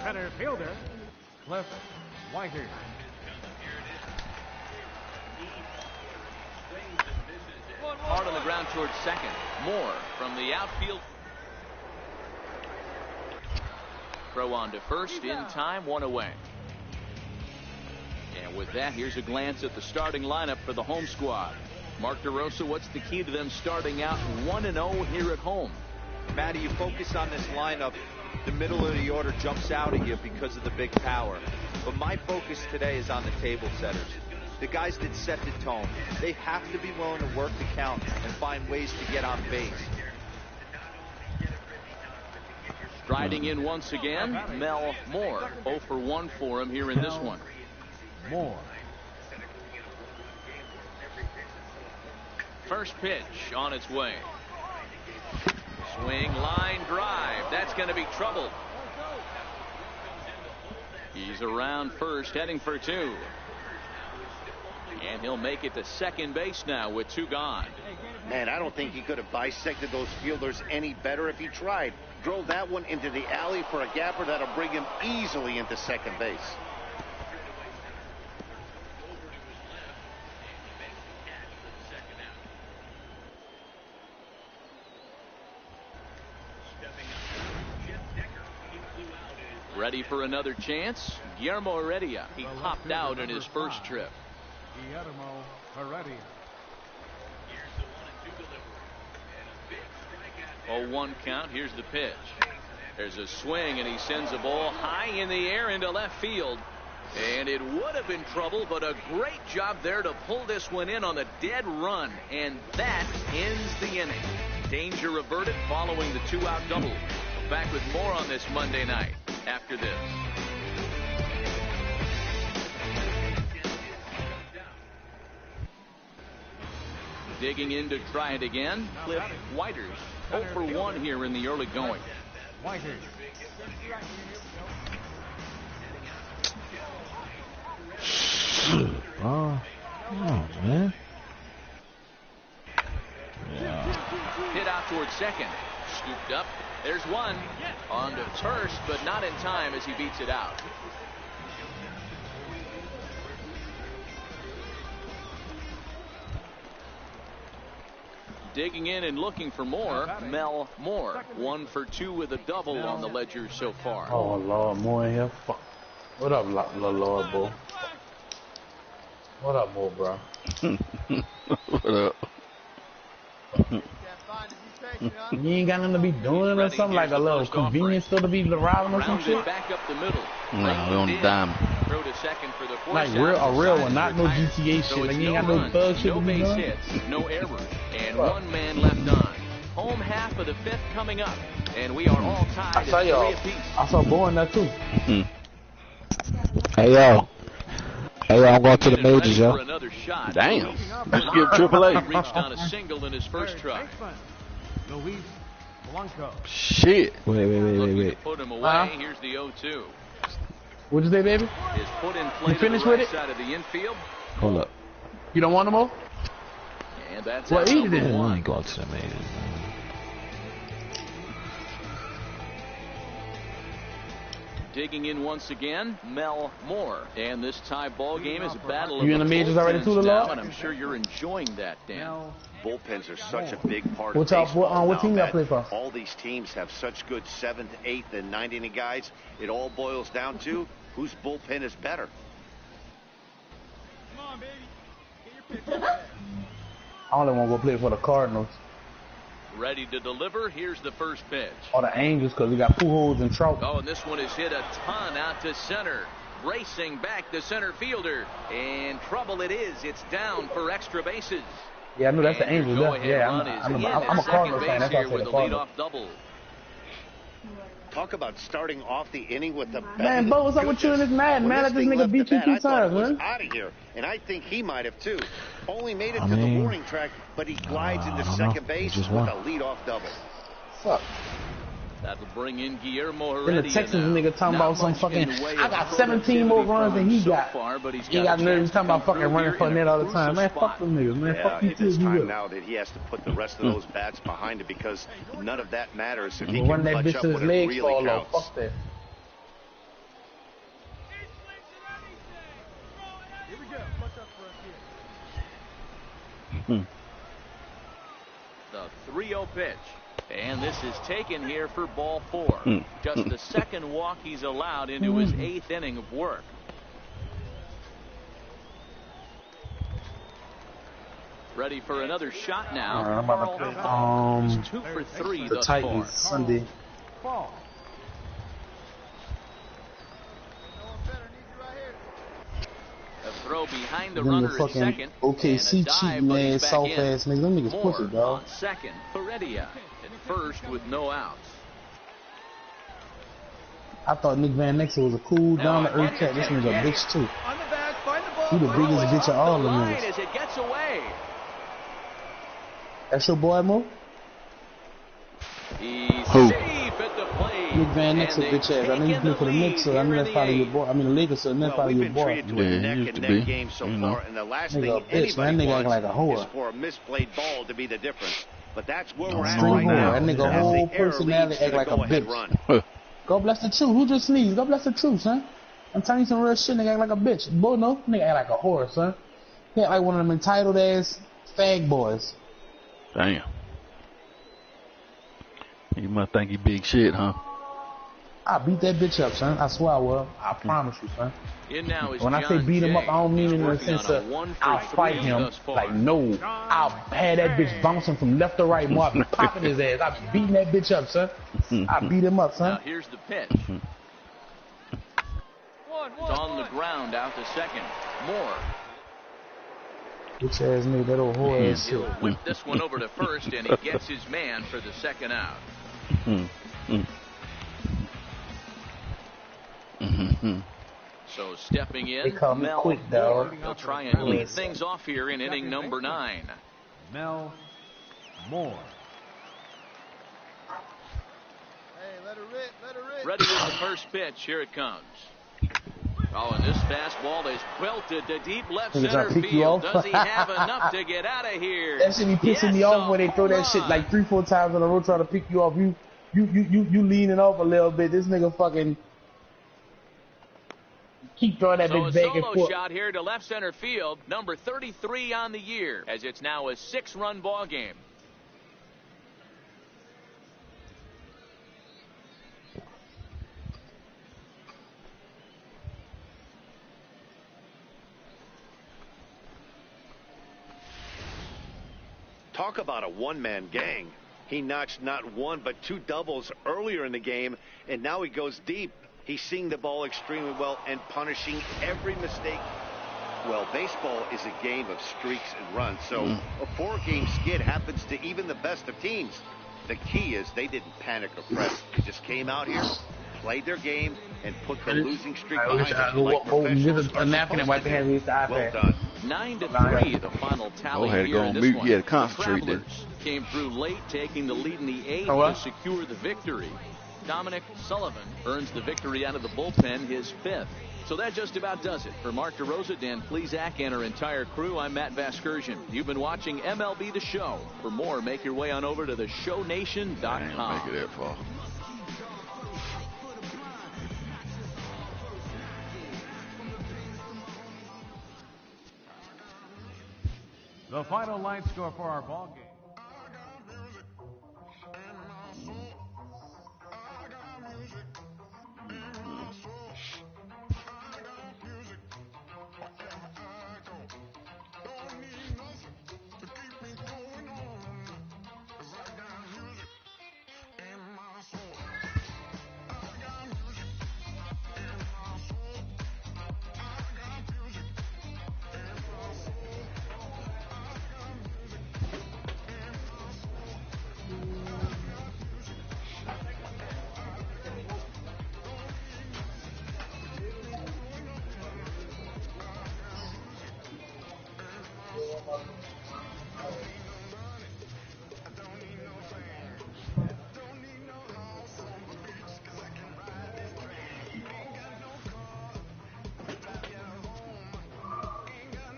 Center fielder, Cliff Whiters. Hard on the ground towards second. Moore from the outfield. Throw on to first in time, 1 away. And with that, here's a glance at the starting lineup for the home squad. Mark DeRosa, what's the key to them starting out 1-0 here at home? Matty, you focus on this lineup. The middle of the order jumps out at you because of the big power. But my focus today is on the table setters. The guys that set the tone. They have to be willing to work the count and find ways to get on base. Striding in once again, Mel Moore. 0 for 1 for him here in this one. Moore. First pitch on its way. Swing, line drive. That's going to be trouble. He's around first, heading for 2. And he'll make it to second base now with 2 gone. Man, I don't think he could have bisected those fielders any better if he tried. Drove that one into the alley for a gapper that'll bring him easily into second base. Ready for another chance? Guillermo Heredia. He popped out in his first trip. Guillermo Heredia. 0-1 count. Here's the pitch. There's a swing, and he sends a ball high in the air into left field. And it would have been trouble, but a great job there to pull this one in on the dead run. And that ends the inning. Danger averted following the 2-out double. Back with more on this Monday night after this. Digging in to try it again, Cliff Whiters. 0 for 1 here in the early going. Whiters. Oh, man. Yeah. Hit out towards second. Scooped up. There's one. On to first, but not in time as he beats it out. Digging in and looking for more, Mel Moore. 1 for 2 with a double on the ledger so far. Oh, Lord, Moore in here. Fuck. What up, Lord, bro? What up, Moore, bro? What up? You ain't got nothing to be doing or something, like a little convenience store to be robbing or some shit? Back up the middle. No, we on the dime. Throw to second for the force Like a real one, not no GTA shit. Like you ain't got no thug shit to be base doing. hits, no errors, and one man left on. Home half of the fifth coming up, and we are all tied at 3 apiece. I saw Bo in that too. Hey yo, I'm going to the majors, yo. Damn. Let's give AAA. Reached on a single in his first try. Shit. Wait. Put him away. Here's the 0-2. What'd you say, baby? Is put in play You finished to the with right it? side of the infield. Hold up. You don't want no more? And that's Well, eat it I then. ain't going to the majors, man. Digging in once again, Mel Moore. And this tie ball game is a battle of You in the majors already too, now, Lord? and I'm sure you're enjoying that, Dan. Bullpens are such a big part What of y'all- baseball what now, team y'all Matt. play for? All these teams have such good 7th, 8th, and 9th inning guys. It all boils down to whose bullpen is better. I only want to go play for the Cardinals Ready to deliver. Here's the first pitch. or the Angels because we got Pujols and Trout. Oh, and this one is hit a ton out to center. Racing back the center fielder. And trouble it is. It's down for extra bases. Yeah, I knew that's the And Angels. your Yeah, go-ahead run yeah. is I'm in a at Cardinals second fan. That's base why I here said with the a Cardinals. leadoff double. Talk about starting off the inning with the Man, Bo, what's up with you and this Madden? Man, let this nigga beat you 2 times, man. Out of here, and I think he might have too. Only made it to the warning track, but he glides into second base with a leadoff double. Fuck. That'll bring in Guillermo Then the Heredia Texans now. nigga talking Not about some much fucking, in the way I of got 17 more runs than he so got. far, but he's He got a nerves chance to talking about come fucking through running here for in a net all the crucial time. Man, spot. fuck them niggas, man. Yeah, Fuck you it's too. time You now that he has to put the rest of those bats behind it because none of that matters if he will. Run can that clutch bitch up to his when it legs really fall off. counts. Fuck that. The 3-0 pitch. And this is taken here for ball 4. Just the second walk he's allowed into his 8th inning of work. Ready for another shot now. I'm about to play He's 2 for 3 the thus Titans far. Sunday. A throw behind the Them runner the at fucking second. OKC and a dive, cheating but he's ass, back soft in. ass niggas. Them niggas Moore pussy, dog. on second. Heredia at first with no outs. I thought Nick Van Exel was a cool, down to earth cat. This nigga's a bitch too. On the back, find the ball. He the biggest bitch of all of them niggas. As it gets away. That's your boy, Mo? He's Who? safe at the plate. Nick Van Exel, bitch ass. I know you play for the Knicks, so I know that's probably your boy. I mean, the Lakers, so that's probably your We've been boy. treated to a Yeah, neck used and to neck be. game so You know. far, and the last Nigga thing a bitch, man. anybody That nigga act wants like a whore. is for a misplayed ball to be the difference. But that's where we're at Straight right whore. now. That nigga as the whole error personality leads to act the like a go-ahead bitch. run. God bless the truth. Who just sneezed? God bless the truth, son. I'm telling you some real shit. Nigga act like a bitch. Boy, no. Nigga act like a whore, son. He act like one of them entitled ass fag boys. Damn. You must think he big shit, huh? I beat that bitch up, son. I swear I will. I promise you, son. In now is When I say John beat him up, I don't mean Jay. in the Working sense on a of 1 for I'll 3 fight him. thus far. Like, no. I'll have that bitch bouncing from left to right, more. I'll be popping his ass. I'll be beating that bitch up, son. I beat him up, Now son. here's the pitch. It's on the ground out to second. Moore. Bitch ass nigga, that old whore ass shit. He'll whip this one over to first, and he gets his man for the second out. So stepping in, They call me Mel quick, dog. Moore. He'll try and lead things off here in inning number 9. Mel Moore. Ready with the first pitch. Here it comes. Oh, and this fastball is belted to deep left Nigga try center to pick you field. off. Does he have enough to get out of here? That shit be pissing me off when they throw that shit like 3-4 times in a row trying to pick you off. You leaning off a little bit. This nigga fucking keep throwing that bitch back and solo forth. shot here to left center field, number 33 on the year, as it's now a 6-run ball game. Talk about a one-man gang. He notched not one but two doubles earlier in the game, and now he goes deep. He's seeing the ball extremely well and punishing every mistake. Well, baseball is a game of streaks and runs, so a 4-game skid happens to even the best of teams. The key is they didn't panic or press. They just came out here, played their game, and put the losing streak behind them. Like professionals are supposed to do. Well done. 9-3, the final tally had to here go in on this mute. one. You had to concentrate The then. Travelers came through late, taking the lead in the 8th to secure the victory. Dominic Sullivan earns the victory out of the bullpen, his 5th. So that just about does it. For Mark DeRosa, Dan Plesac, and our entire crew, I'm Matt Vasgersian. You've been watching MLB The Show. For more, make your way on over to theshownation.com. Make it that far. The final line score for our ball game.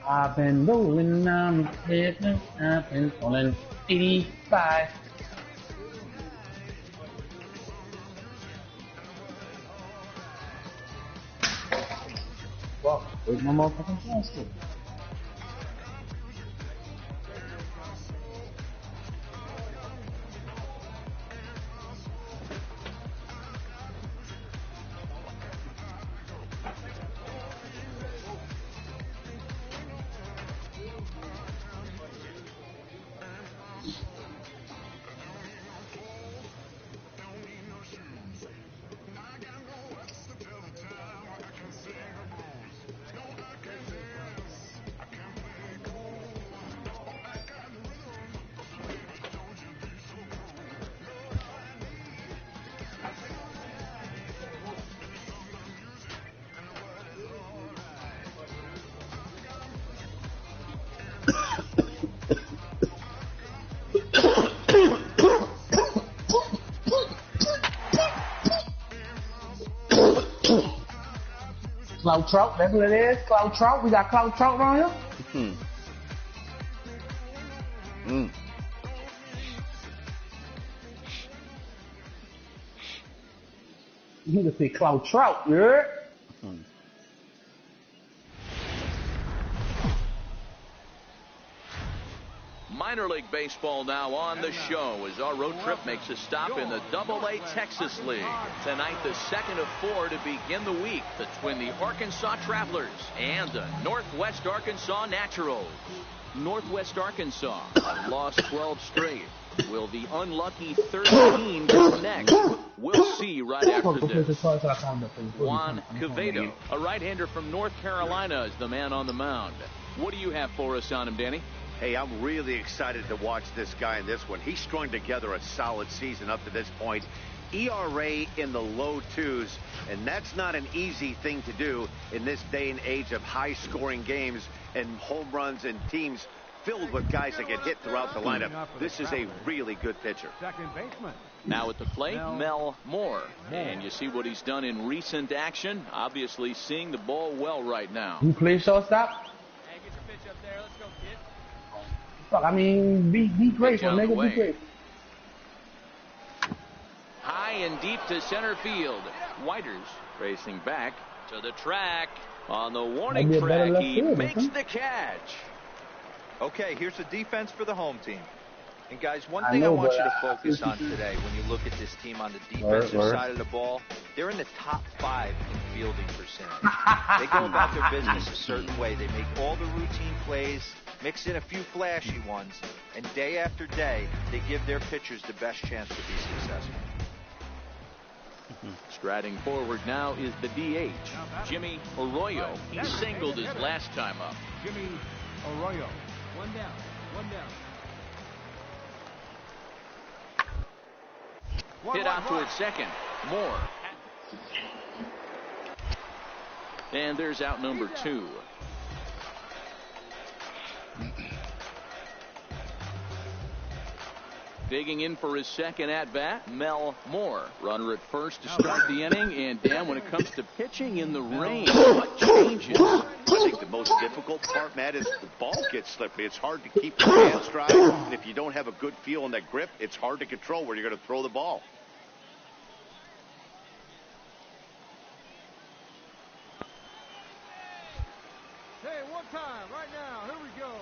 I've been rolling on head, I've been rolling 85. Wow, where's my motherfucking plastic? Cloud Trout, that's what it is. Cloud Trout. We got Cloud Trout around here. You need to say Cloud Trout, yeah. Minor League Baseball now on the show as our road trip makes a stop in the AA Texas League. Tonight, the second of 4 to begin the week between the Arkansas Travelers and the Northwest Arkansas Naturals. Northwest Arkansas have lost 12 straight. Will the unlucky 13 go next? We'll see right after this. Juan Quevedo, a right-hander from North Carolina, is the man on the mound. What do you have for us on him, Danny? Hey, I'm really excited to watch this guy in this one. He's strung together a solid season up to this point. ERA in the low 2s, and that's not an easy thing to do in this day and age of high-scoring games and home runs and teams filled with guys that get hit throughout the lineup. This is a really good pitcher. Second baseman. Now at the plate, Mel Moore. And you see what he's done in recent action. Obviously seeing the ball well right now. You play shortstop? Hey, get your pitch up there. Let's go, kid. Fuck, I mean, be grateful, nigga. Be grateful. High and deep to center field. Whiters racing back to the track. On the warning track, he makes the catch. Okay, here's the defense for the home team. And guys, one thing I want you to focus on today when you look at this team on the defensive side of the ball, they're in the top 5 in fielding percentage. They go about their business a certain way. They make all the routine plays, mix in a few flashy ones, and day after day, they give their pitchers the best chance to be successful. Striding forward now is the DH, Jimmy Arroyo. He singled his last time up. Jimmy Arroyo. One down. Hit out towards second. Moore. And there's out number 2. Digging in for his second at-bat, Mel Moore. Runner at first to start the inning. And, Dan, when it comes to pitching in the rain, what changes? I think the most difficult part, Matt, is the ball gets slippery. It's hard to keep the hand stride. And if you don't have a good feel on that grip, it's hard to control where you're going to throw the ball. Hey, one time, right now. Here we go.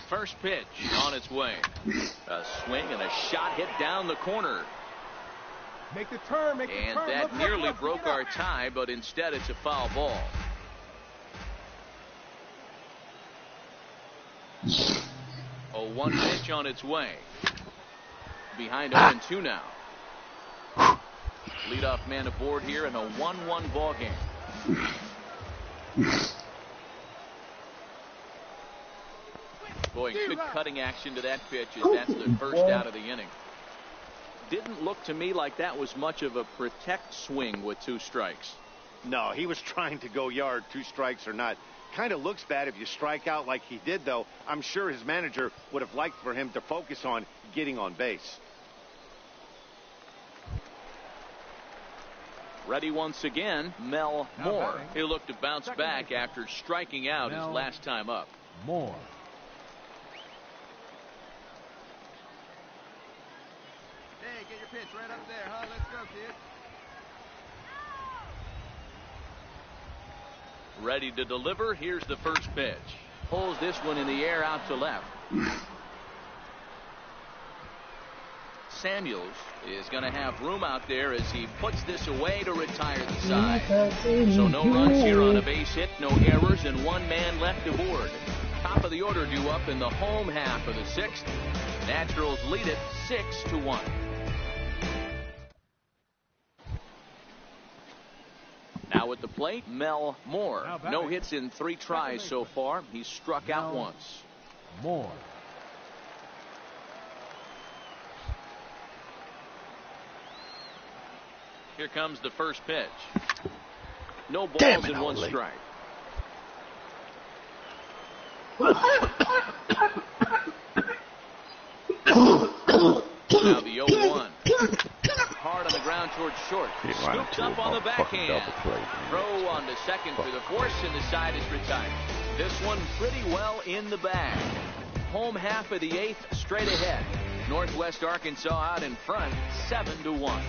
First pitch on its way. A swing and a shot hit down the corner. Make the turn, and that nearly broke our tie, but instead it's a foul ball. A 1 pitch on its way. Behind 0-2 now. Leadoff man aboard here in a 1-1 ball game. Boy, good cutting action to that pitch as that's the first out of the inning. Didn't look to me like that was much of a protect swing with 2 strikes. No, he was trying to go yard, 2 strikes or not. Kind of looks bad if you strike out like he did, though. I'm sure his manager would have liked for him to focus on getting on base. Ready once again, Mel Moore. He'll look to bounce back after striking out his last time up. Moore. Hey, get your pitch right up there, huh? Let's go, kid. Ready to deliver. Here's the first pitch. Pulls this one in the air out to left. Samuels is going to have room out there as he puts this away to retire the side. So no runs here on a base hit, no errors, and 1 man left aboard. Top of the order due up in the home half of the 6th. Naturals lead it 6-1. Now at the plate, Mel Moore. No hits in 3 tries so far. He's struck out once. Moore. Here comes the first pitch. No balls and 1 strike. Now the 0-1. Hard on the ground towards short. Scooped up on the backhand. Throw on to second for the force, and the side is retired. This one pretty well in the bag. Home half of the 8th straight ahead. Northwest Arkansas out in front, 7-1.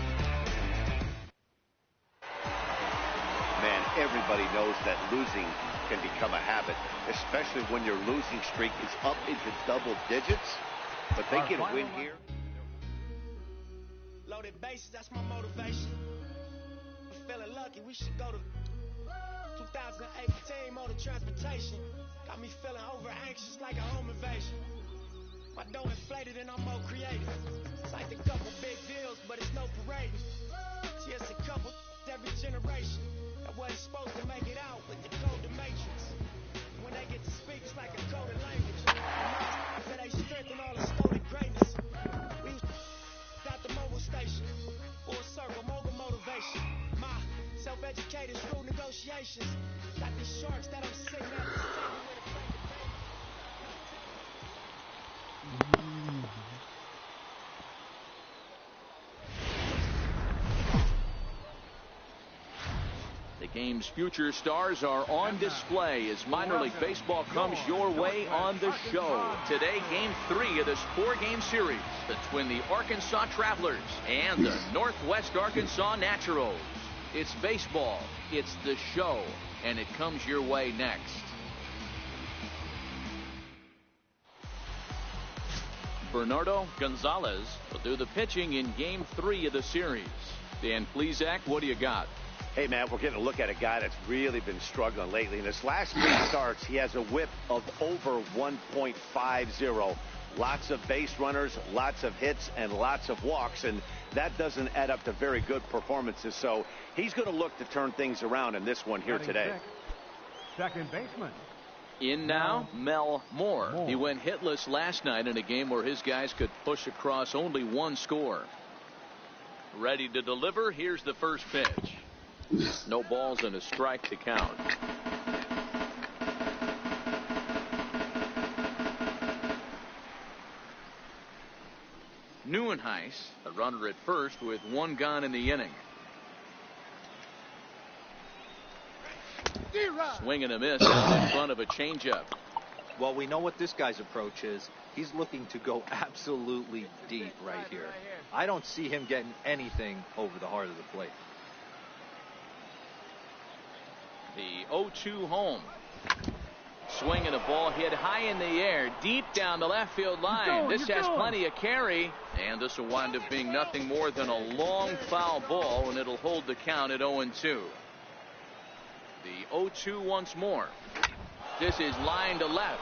Man, everybody knows that losing can become a habit, especially when your losing streak is up into double digits. But they get a win here. Loaded bases, that's my motivation. I'm feeling lucky, we should go to 2018 motor transportation. Got me feeling over anxious like a home invasion. My dough inflated and I'm more creative. Like a couple big deals, but it's no parading. See, it's a couple every generation that wasn't supposed to make it out with the code of matrix. When they get to speak, it's like a coded language. For they strength and all the stolen greatness. We got the mobile station. Full circle, mobile motivation. My self-educated through negotiations. Got these sharks that I'm sitting at this table with a The game's future stars are on display as minor league baseball comes your way on the show. Today, game 3 of this 4-game series between the Arkansas Travelers and the Northwest Arkansas Naturals. It's baseball, it's the show, and it comes your way next. Bernardo Gonzalez will do the pitching in Game 3 of the series. Dan Plesac, what do you got? Hey, Matt, we're getting a look at a guy that's really been struggling lately. In his last 3 starts, he has a whip of over 1.50. Lots of base runners, lots of hits, and lots of walks, and that doesn't add up to very good performances. So he's going to look to turn things around in this one here today. Second baseman. In now, Mel Moore. He went hitless last night in a game where his guys could push across only 1 score. Ready to deliver. Here's the first pitch. No balls and a strike to count. Neuenhuis, a runner at first with 1 gone in the inning. Swing and a miss in front of a changeup. Well, we know what this guy's approach is. He's looking to go absolutely deep right here. I don't see him getting anything over the heart of the plate. The 0-2 home. Swing and a ball hit high in the air, deep down the left field line. This has plenty of carry, and this will wind up being nothing more than a long foul ball, and it'll hold the count at 0-2. The 0-2 once more. This is line to left.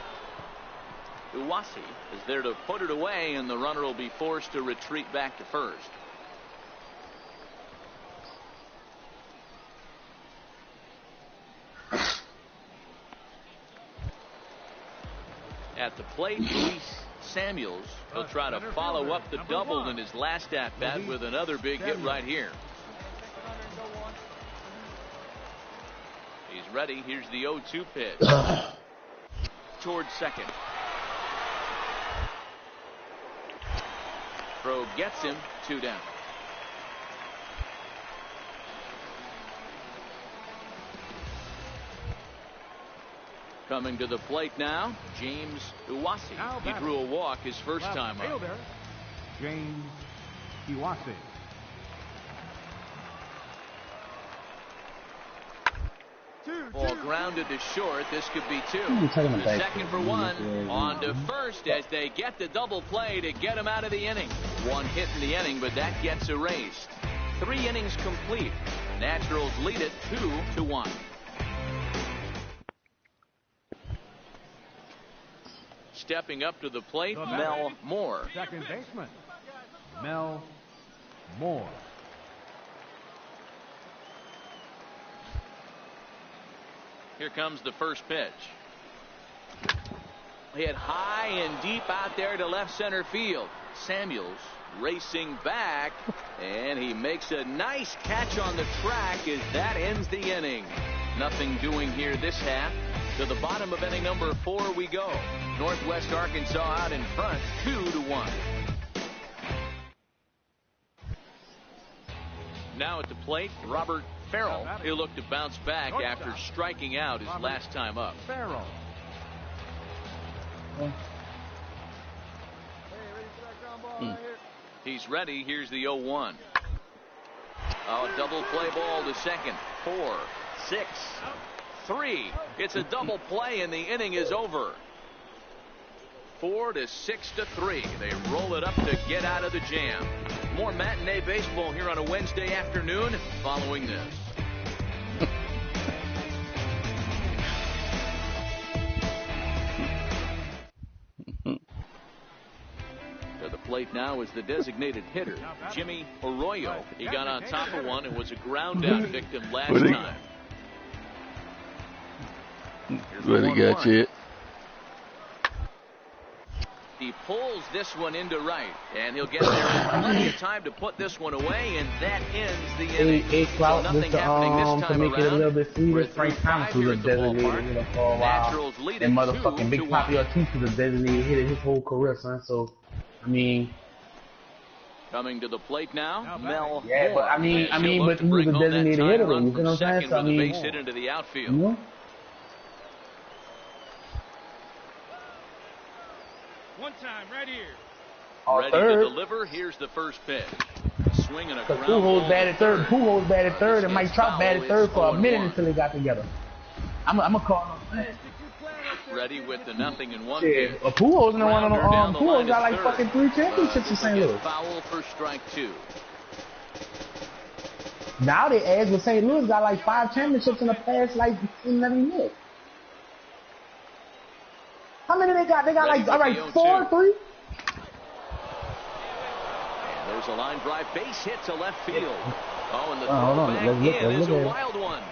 Uwasi is there to put it away, and the runner will be forced to retreat back to first. At the plate, Luis Samuels. He'll try to follow up the double in his last at-bat with another big hit right here. He's ready. Here's the 0-2 pitch. Towards second. Throw gets him. 2 down. Coming to the plate now, James Uwasi. He drew a walk his first time up. James Uwasi. Ball grounded to short. This could be 2. The second for 1. On to first as they get the double play to get him out of the inning. 1 hit in the inning, but that gets erased. 3 innings complete. Naturals lead it 2-1. Stepping up to the plate, Mel Moore. Second baseman, Mel Moore. Here comes the first pitch. Hit high and deep out there to left center field. Samuels racing back, and he makes a nice catch on the track as that ends the inning. Nothing doing here this half. To the bottom of inning number 4 we go. Northwest Arkansas out in front, 2-1. Now at the plate, Robert Farrell. He'll look to bounce back after striking out his last time up. Farrell. He's ready. Here's the 0-1. Oh, double play ball to second. 4, 6, 3. It's a double play, and the inning is over. 4 to 6 to 3. They roll it up to get out of the jam. More matinee baseball here on a Wednesday afternoon following this. To the plate now is the designated hitter, Jimmy Arroyo. He got on top of one and was a ground out victim last time. Really got you. He pulls this one into right, and he'll get there in plenty of time to put this one away, and that ends the inning. So nothing happening this time to make around. it a little bit sweeter, Frank Thomas was a designated hitter for a while. And motherfucking Big Papi Ortiz was a designated hitter his whole career, son. So, I mean... Coming to the plate now, Mel Yeah, Moore. but I mean, but he was a designated hitter, you know what I'm saying? So, I mean... base hit into the outfield. You know? One time, right here. Ready to deliver. Here's the first pitch. Swing and a ground ball. Pujols batted third. Pujols batted third, and Mike Trout batted third for a minute until they got together. I'm gonna call him. Ready with the 0-1 Shit, pitch. Pujols in the one on the Down the Pujols line got at like third. fucking 3 championships in St. Louis. Foul for strike 2. Now they add with St. Louis got like 5 championships in the past like 11 years. How many they got? They got like, all right, 4 or 3? And there's a line drive, base hit to left field. Oh, and the hold on. throw back in is a look wild one.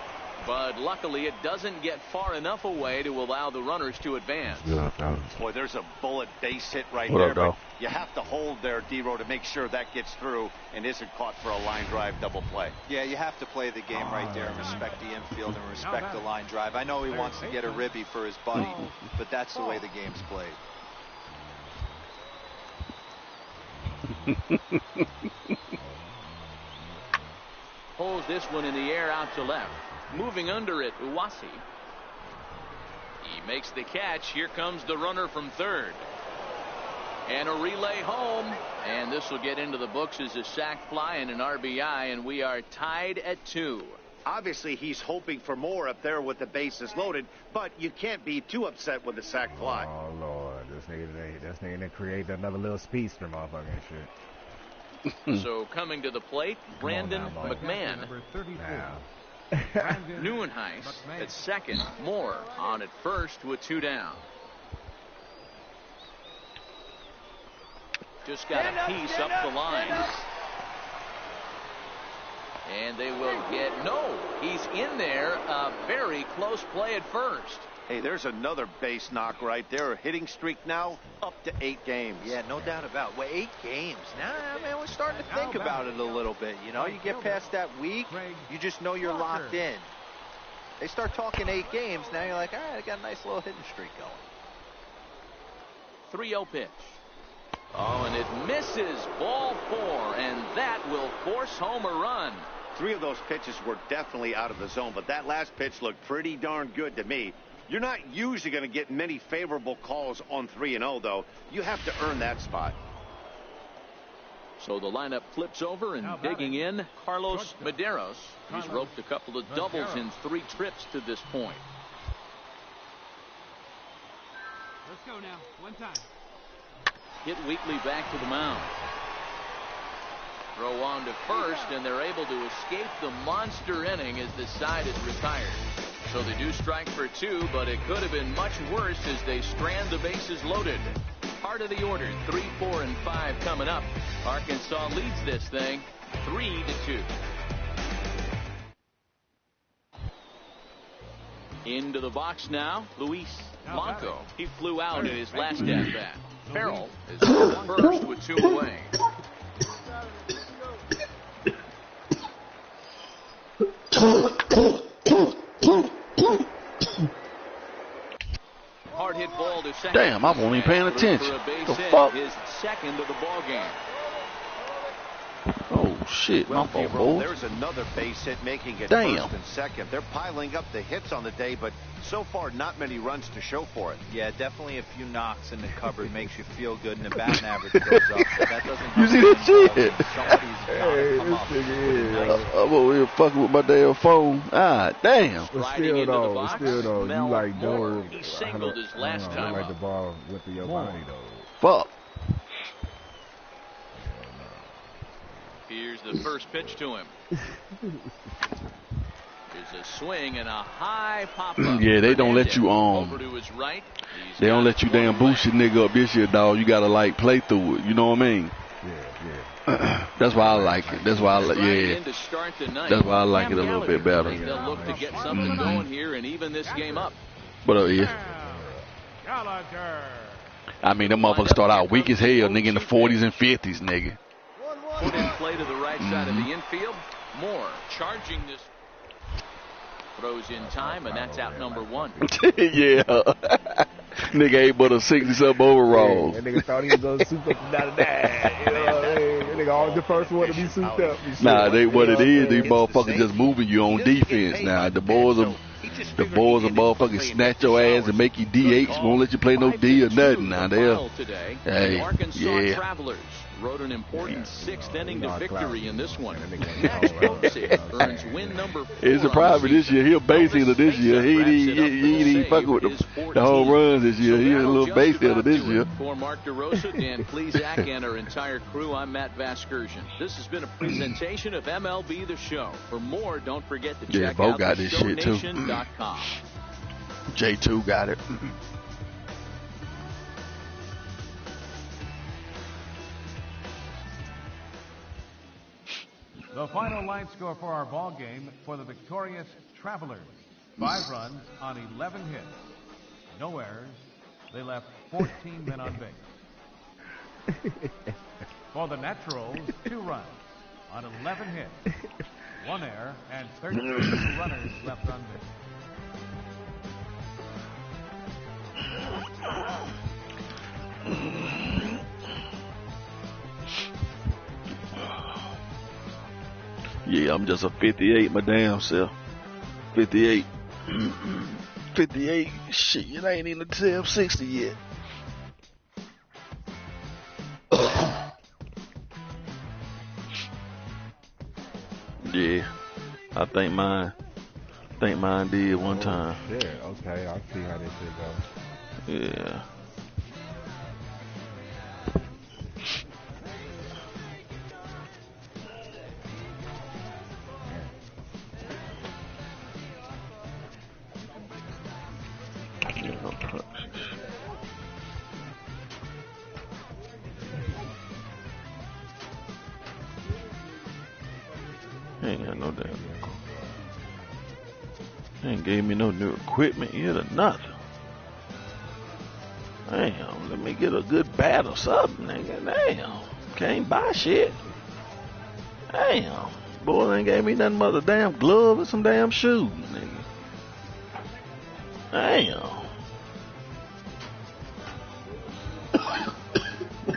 But luckily, it doesn't get far enough away to allow the runners to advance. Boy, there's a bullet base hit right What there. up, dog? But you have to hold there, D-Row, to make sure that gets through and isn't caught for a line drive double play. Yeah, you have to play the game right there and respect the infield and respect the line drive. I know he wants to get a ribby for his buddy, but that's the way the game's played. Pulls this one in the air out to left. Moving under it, Uwasi. He makes the catch. Here comes the runner from third. And a relay home. And this will get into the books as a sac fly and an RBI, and we are tied at 2. Obviously, he's hoping for more up there with the bases loaded, but you can't be too upset with the sac fly. Oh, Lord. This nigga done created another little speedster motherfucker and shit. So coming to the plate, Brandon McMahon. Number 34. Neuenhuis at second. Moore on at first with 2 down. Just got a piece up the line. And they will get, no, he's in there. A very close play at first. Hey, there's another base knock right there. A hitting streak now up to 8 games. Yeah, no doubt about it. Well, 8 games. Now, man, we're starting to think about it a little bit. You know, you get past that week, you just know you're locked in. They start talking 8 games, now you're like, all right, I got a nice little hitting streak going. 3-0 pitch. Oh, and it misses. Ball 4, and that will force home a run. 3 of those pitches were definitely out of the zone, but that last pitch looked pretty darn good to me. You're not usually going to get many favorable calls on 3-0, though. You have to earn that spot. So the lineup flips over, and digging in, Carlos Medeiros. He's roped a couple of doubles in 3 trips to this point. Let's go now. One time. Hit Wheatley back to the mound. Throw on to first, and they're able to escape the monster inning as the side is retired. So they do strike for 2, but it could have been much worse as they strand the bases loaded. Part of the order, 3, 4, and 5 coming up. Arkansas leads this thing 3-2. Into the box now, Luis Blanco. He flew out in his last at-bat. Farrell is on first with 2 away. Hard hit ball to second. Damn, I wasn't even paying attention. The fuck? His second of the ball game. Oh shit, my fault, boy. There's another base hit, making it Damn. first and second. They're piling up the hits on the day, but so far not many runs to show for it. Yeah, definitely a few knocks in the cupboard makes you feel good, and the batting average goes up. But that doesn't help. You see that shit? Hey, this nigga is. I'm over here fucking with my damn phone. Ah, damn. But still though, you like doing. He singled his last You time like up. the ball with your body though. Fuck. Here's the first pitch to him. There's a swing and a high pop up. Yeah, they don't let you over to his right. They don't let you damn boost your nigga up this year, dog. You gotta like play through it. You know what I mean? Yeah. That's why I like it. That's why I like. Yeah. That's why I like it a little bit better. They'll look to get something going here and even this game up. But yeah. I mean, them motherfuckers start out weak as hell, nigga, in the 40s and 50s, nigga. Put in play to the right side of the infield. Moore charging this. Throws in time, and that's out number 1. Yeah. Nigga ain't but a 60-something overall. That nigga thought he was going to suit up and down the dad. You know what I mean? That nigga always the first one to be souped up. Nah, what it is, these motherfuckers just moving you on defense now. The boys are motherfucking snatch your ass and make you DH. Won't let you play no D or nothing now. Hey, Arkansas yeah. Travelers rode an important sixth inning to victory in this one. Max Muncy earns win number 4. It's a problem this year. He a base hitter this year. He ain't fucking with the home runs this year. He a little base hitter this year. For Mark DeRosa, Dan Plesac, and our entire crew, I'm Matt Vasgersian. This has been a presentation of MLB The Show. For more, don't forget to check out theshownation.com. J2 got it. The final line score for our ball game for the victorious Travelers. 5 runs on 11 hits. No errors. They left 14 men on base. For the Naturals, 2 runs on 11 hits. 1 error and 32 runners left on base. Yeah, I'm just a 58, my damn self. 58. 58. Shit, I ain't even tell 60 yet. Yeah, I think mine did one time. Shit, okay, I see how this shit goes. Yeah. Ain't got no damn. Ain't gave me no new equipment yet or nothing. Damn, let me get a good bat or something, nigga. Damn, can't buy shit. Damn, boy, ain't gave me nothing but a damn glove and some damn shoes, nigga. Damn.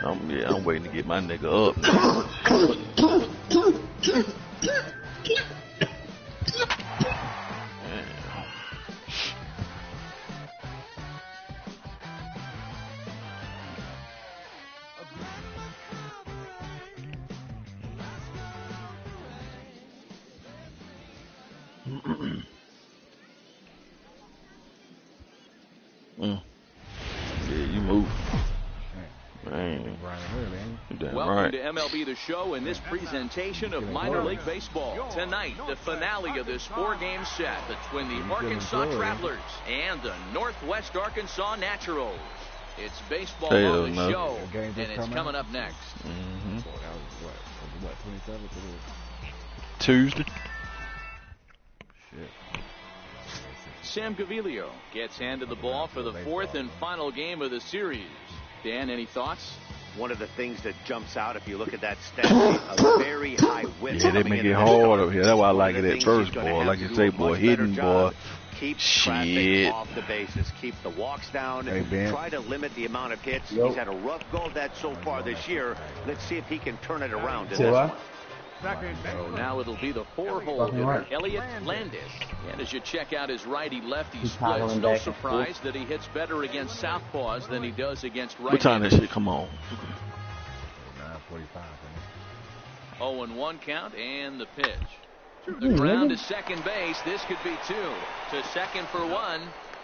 I'm waiting to get my nigga up now. Yeah, you move. Man. Welcome to MLB The Show and this presentation of minor league baseball. Tonight, the finale of this 4-game set between the Arkansas Travelers and the Northwest Arkansas Naturals. It's baseball on the show, and it's coming up next. Mm-hmm. What, 27th? Tuesday. Shit. Sam Gaviglio gets handed the ball for the 4th and final game of the series. Dan, any thoughts? One of the things that jumps out if you look at that stat sheet, a very high whip. Yeah, they make it hard up here. That's why I like it at first, boy. Like you say, boy, hitting, boy. Keep traffic off the bases. Keep the walks down. Try to limit the amount of hits. He's had a rough go of that so far this year. Let's see if he can turn it around in this one. So now it'll be the 4-hole hitter, Elliot Landis. And as you check out his righty-lefty splits, no surprise that he hits better against southpaws than he does against right. What time that shit come on? 9:45. 0-1 count and the pitch. The ground to second base. This could be 2. To second for 1.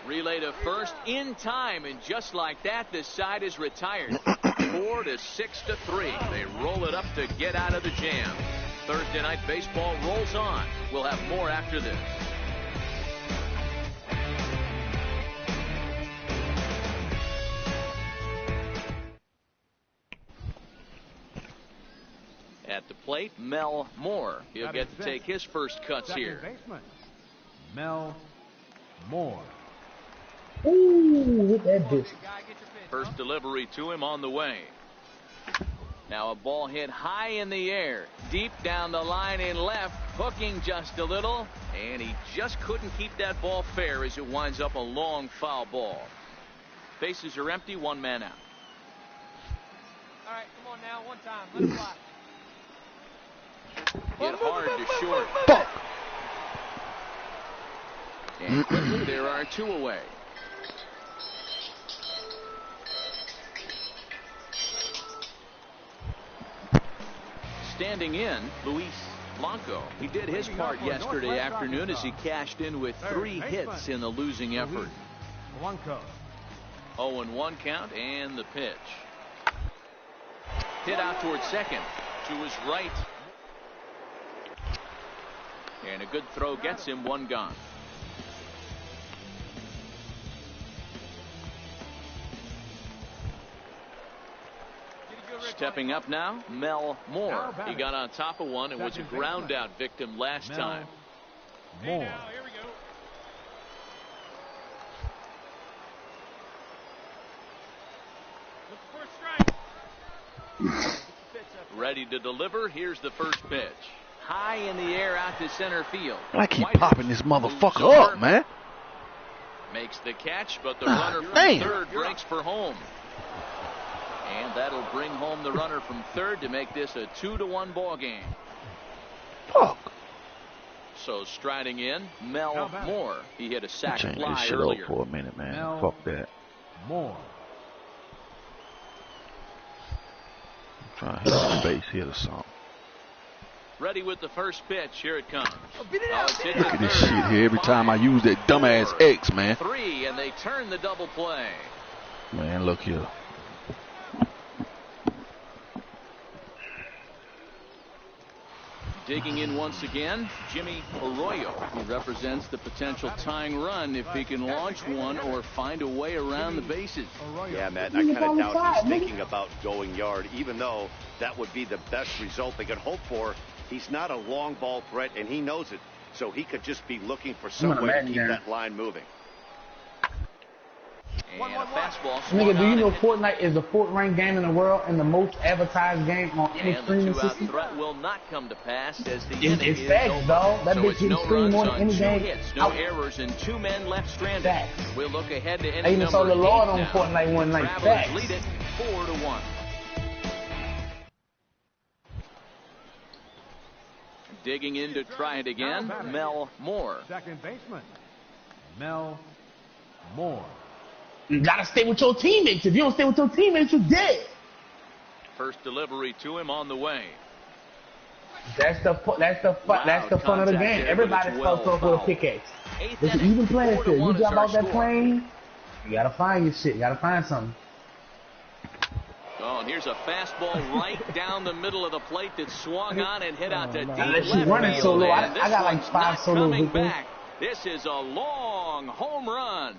Relay to first in time, and just like that, this side is retired. 4 to 6 to 3. They roll it up to get out of the jam. Thursday night baseball rolls on. We'll have more after this. At the plate, Mel Moore. He'll get to take his first cuts here. Baseman, Mel Moore. Ooh, hit that bitch. First delivery to him on the way. Now a ball hit high in the air, deep down the line in left, hooking just a little, and he just couldn't keep that ball fair as it winds up a long foul ball. Bases are empty, 1 man out. All right, come on now, one time, let's fly. Hit hard to short. And quickly there are 2 away. Standing in, Luis Blanco. He did his part yesterday afternoon as he cashed in with 3 hits in the losing effort. 0-1 count and the pitch. Hit out towards second to his right. And a good throw gets him 1 gone. Stepping up now, Mel Moore. He got on top of one and was a ground out victim last time. Moore. Here we go. Look for a strike. Ready to deliver. Here's the first pitch. High in the air out to center field. I keep popping this motherfucker up, man. Makes the catch, but the runner from third breaks for home. And that'll bring home the runner from third to make this a 2-1 ball game. Fuck. So striding in, Mel Moore. He hit a sac Change fly this shit earlier. up for a minute, man. Fuck that. Moore. I'm trying to hit a base hit or something. Ready with the first pitch. Here it comes. Look at this shit here. Every time I use that dumbass X, man. 3, and they turn the double play. Man, look here. Digging in once again, Jimmy Arroyo, who represents the potential tying run if he can launch one or find a way around the bases. Yeah, Matt, I kind of doubt he's thinking about going yard, even though that would be the best result they could hope for. He's not a long ball threat, and he knows it, so he could just be looking for some way to keep that line moving. And a fastball. Nigga, do you know Fortnite is the 4th ranked game in the world and the most advertised game on any streaming system? Threat will not come to pass as the it's facts, dog. That bitch getting streamed more than any game. Hits, no errors, and 2 men left stranded. Facts. We'll look ahead to I inning even saw number the Lord 8 on now. Fortnite one night. Travelers Facts. lead it 4-1. Digging in to try it again, Mel Moore. Second baseman, Mel Moore. You gotta stay with your teammates. If you don't stay with your teammates, you're dead. First delivery to him on the way. That's the fun of the game. Everybody's supposed to with a pickaxe. There's an even playing field. You jump out that plane, you gotta find your shit. You gotta find something. Oh, and here's a fastball right down the middle of the plate that swung on and hit out to deep Unless left you running field. solo, I And got like this 5 one's solos coming with this. back. This is a long home run.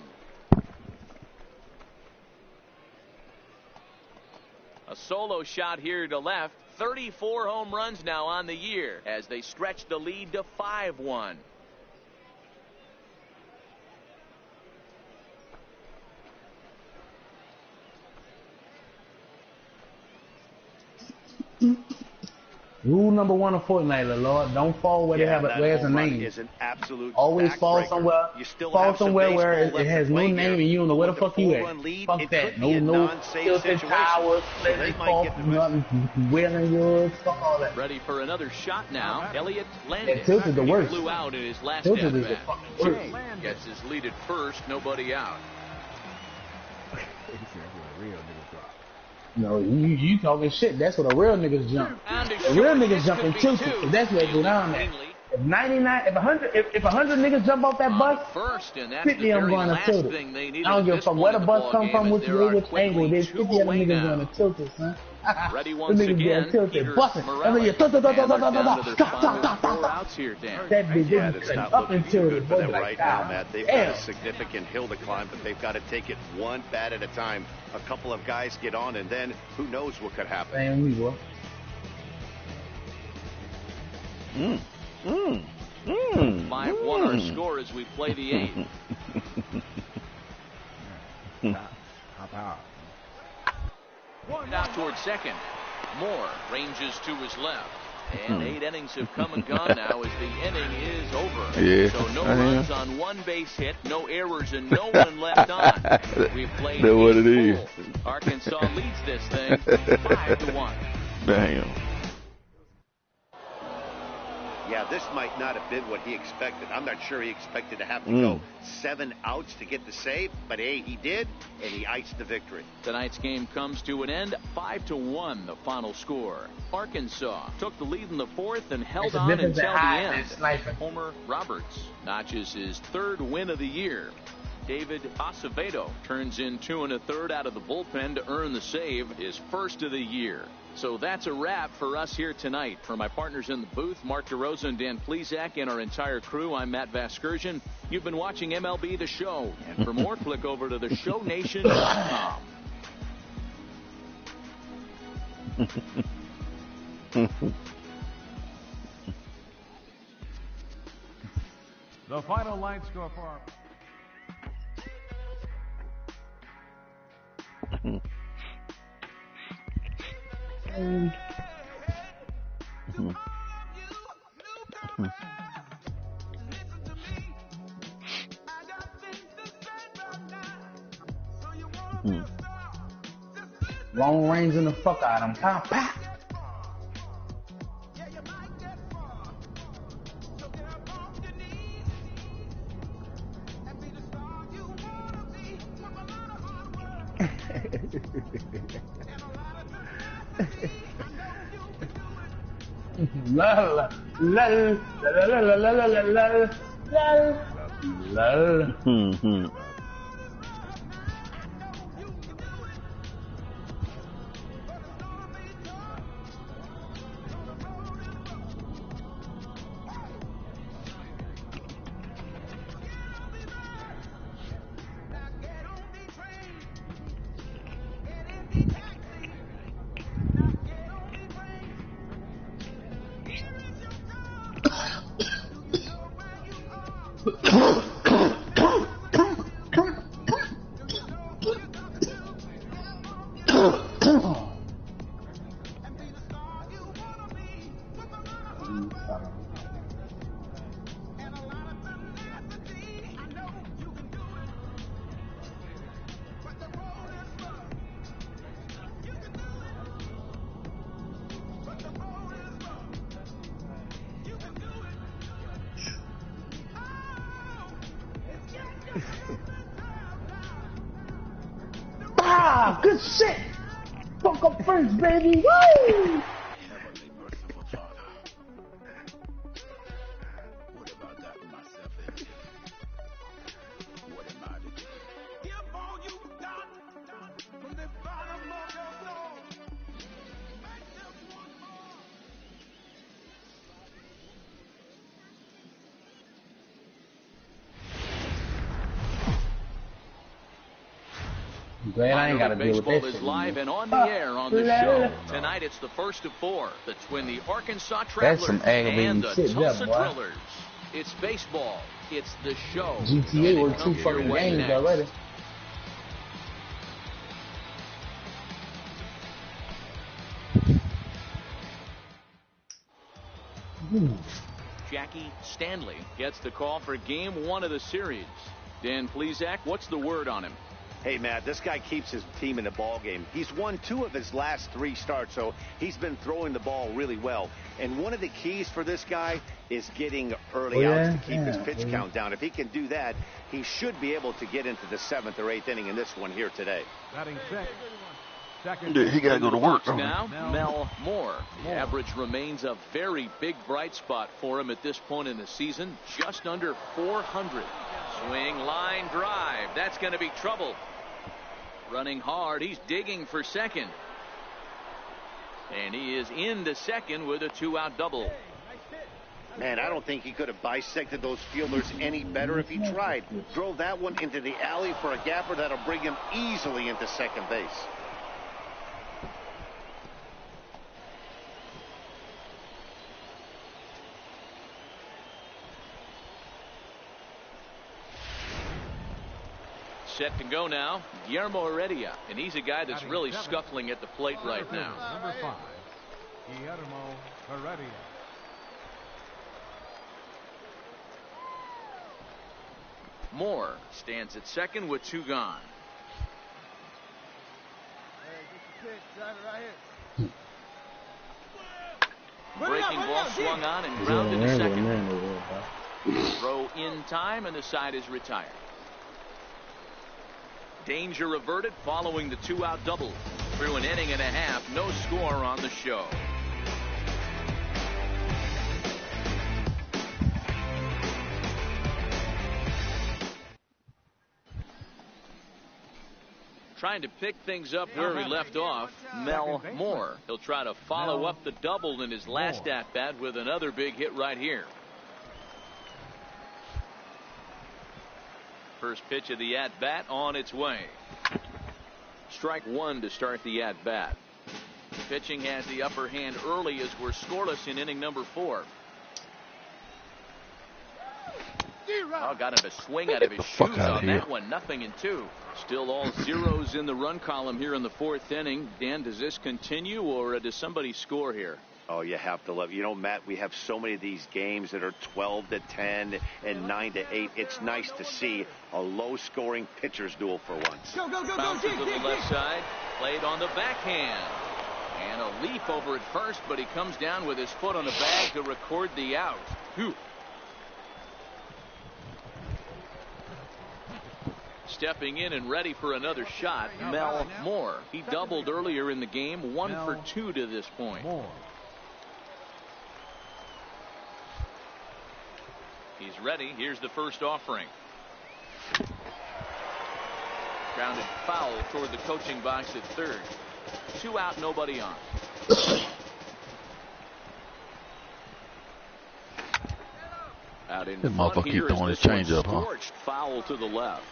A solo shot here to left. 34 home runs now on the year as they stretch the lead to 5-1. Rule number 1 of Fortnite, Lord, don't fall where they have where it's a name. Is an absolute always fall backbreaker. somewhere. You still Fall have some somewhere where baseball it left has to no play name here. and you don't know where the With a fuck you at. 4-run lead, Fuck it that. could be a No non-safe tilted situation. towers, So pleasant they might fall, get the nothing, wailing yours, fuck all that. Ready for another shot now. Elliott Yeah, Landis. tilted the worst. He flew out in his last Tilted is the at-bat. fucking worst. Gets his lead at first, nobody out. No, you talking shit. That's what a real niggas jump. The real niggas jump and tilted. So that's where it go down at. If 100 niggas jump off that bus, First, and that's 50 the of them very going to last tilt it. thing they needed I don't at give a this fuck point where the in bus ball come game, from, as which there way, are which angle. quickly There's 2 50 of them away niggas now. going to tilt it, son. Ready Them once niggas again. getting tilted, Peter busting. Them Morales. niggas And they're down to their final 4 outs here, Dan. That bitch Yeah, is it's not up looking and too good tilted. for Boy, them like, right now, God Matt. They've damn. got a significant hill to climb, but they've got to take it one bat at a time. A couple of guys get on, and then who knows what could happen. Man, we will. 5-1 our score as we play the 8th. Out towards second. Moore ranges to his left. And 8 innings have come and gone now as the inning is over. Yeah. So no runs on 1 base hit, no errors, and no one left on. We've played That's what it is. Arkansas leads this thing 5-1. Damn. Yeah, this might not have been what he expected. I'm not sure he expected to have to go 7 outs to get the save, but hey, he did, and he iced the victory. Tonight's game comes to an end, 5-1, the final score. Arkansas took the lead in the fourth and held on until the end. Homer Roberts notches his 3rd win of the year. David Acevedo turns in 2 1/3 out of the bullpen to earn the save, his 1st of the year. So that's a wrap for us here tonight. For my partners in the booth, Mark DeRosa and Dan Plesac, and our entire crew, I'm Matt Vasgersian. You've been watching MLB The Show. And for more, click over to theshownation.com. The final line score for our... Long range in the fuck out of him. Compact. Ah, good shit. Fuck up first, baby. Woo! Glad I ain't got to deal with Baseball this is shit live and on the air on the show. Tonight it's the first of 4 between the Arkansas Travelers and the Tulsa Drillers. It's baseball. It's the show. GTA were 2 fucking games already. Jackie Stanley gets the call for game 1 of the series. Dan Plesac, what's the word on him? Hey, Matt, this guy keeps his team in the ball game. He's won 2 of his last 3 starts, so he's been throwing the ball really well. And one of the keys for this guy is getting early outs to keep his pitch count down. If he can do that, he should be able to get into the 7th or 8th inning in this one here today. Dude, he got to go to work. Now, Mel Moore. The average remains a very big bright spot for him at this point in the season, just under 400. Swing, line, drive. That's going to be trouble. Running hard. He's digging for second. And he is into second with a 2-out double. Man, I don't think he could have bisected those fielders any better if he tried. Drove that one into the alley for a gapper that'll bring him easily into second base. Set to go now, Guillermo Heredia, and he's a guy that's really scuffling at the plate right now. Number 5, Guillermo Heredia. Moore stands at second with 2 gone. Hey, get the pitch, drive it right here. Breaking ball swung on and grounded to second. Throw in time, and the side is retired. Danger averted following the 2-out double. Through an inning and a half, no score on the show. Trying to pick things up where we left off, Mel Moore. He'll try to follow up the double in his last at-bat with another big hit right here. First pitch of the at-bat on its way. Strike one to start the at-bat. Pitching has the upper hand early as we're scoreless in inning number 4. Oh, got him a swing out of his shoes on that one. 0-2. Still all zeros in the run column here in the 4th inning. Dan, does this continue, or does somebody score here? Oh, you have to love. You know, Matt, we have so many of these games that are 12-10 and 9-8. It's nice to see a low-scoring pitcher's duel for once. Bounces to the left side. Played on the backhand. And a leap over at first, but he comes down with his foot on the bag to record the out. Whew. Stepping in and ready for another shot, Mel Moore. He doubled earlier in the game, 1 for 2 to this point. He's ready. Here's the first offering. Grounded foul toward the coaching box at third. 2 out, nobody on. Out in front here is this one, scorched foul to the left.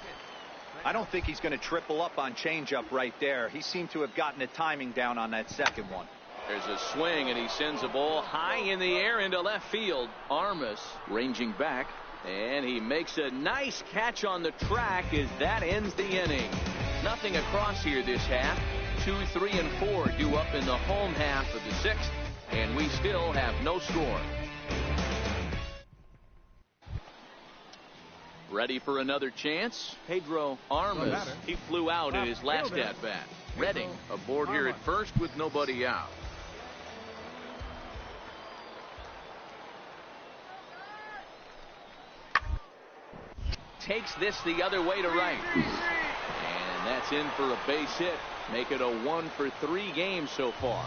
I don't think he's going to triple up on changeup right there. He seemed to have gotten the timing down on that second one. There's a swing, and he sends a ball high in the air into left field. Armas ranging back, and he makes a nice catch on the track as that ends the inning. Nothing across here this half. 2, 3, and 4 due up in the home half of the 6th, and we still have no score. Ready for another chance? Pedro Armas. He flew out in his last at-bat. Redding aboard here at first with nobody out. Takes this the other way to right. And that's in for a base hit. Make it a 1 for 3 game so far.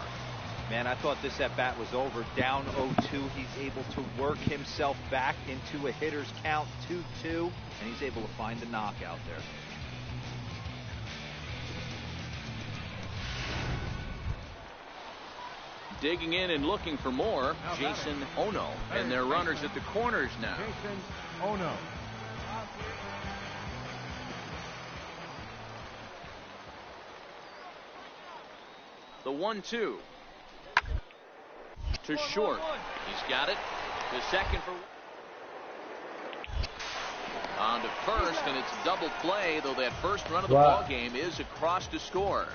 Man, I thought this at-bat was over. Down 0-2. He's able to work himself back into a hitter's count, 2-2, and he's able to find the knockout there. Digging in and looking for more, Jason Ono. And their runners at the corners now. Jason Ono. The 1-2. To short. He's got it. The second for. On to first, and it's double play, though that first run of the ball game is across to score.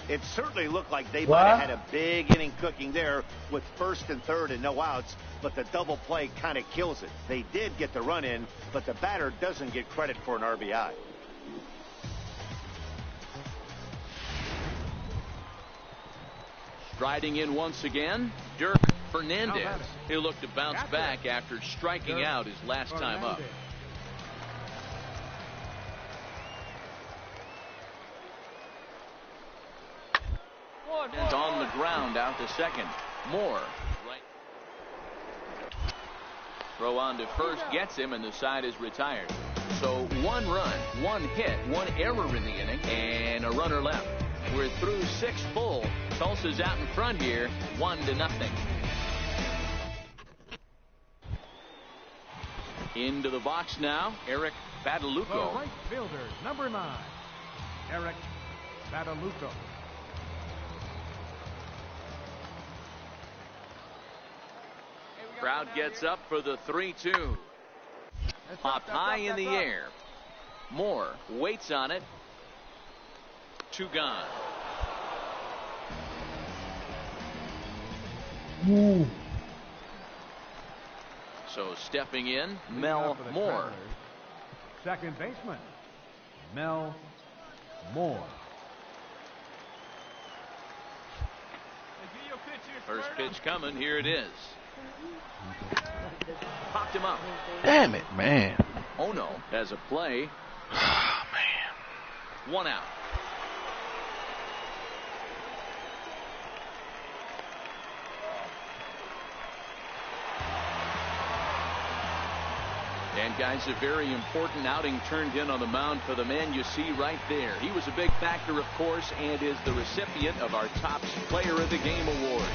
It certainly looked like they might have had a big inning cooking there with first and third and no outs, but the double play kind of kills it. They did get the run in, but the batter doesn't get credit for an RBI. Striding in once again, Dirk Fernandez. He'll look to bounce back after striking out his last time up. And on the ground out to second. Moore. Right. Throw on to first gets him, and the side is retired. So 1 run, 1 hit, 1 error in the inning, and a runner left. We're through 6 full. Tulsa's out in front here, 1-0. Into the box now, Eric Badalucco. The right fielder, number 9, Eric Badalucco. Crowd gets up for the 3-2. Popped high in the air. Moore waits on it. 2 gone. So stepping in, Mel Moore. Second baseman, Mel Moore. First pitch coming. Here it is. Popped him up. Damn it, man. Ono has a play. Oh, man. 1 out. And guys, a very important outing turned in on the mound for the man you see right there. He was a big factor, of course, and is the recipient of our top player of the game award.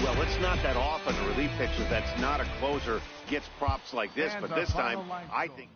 Well, it's not that often a relief pitcher that's not a closer gets props like this, but this time I think.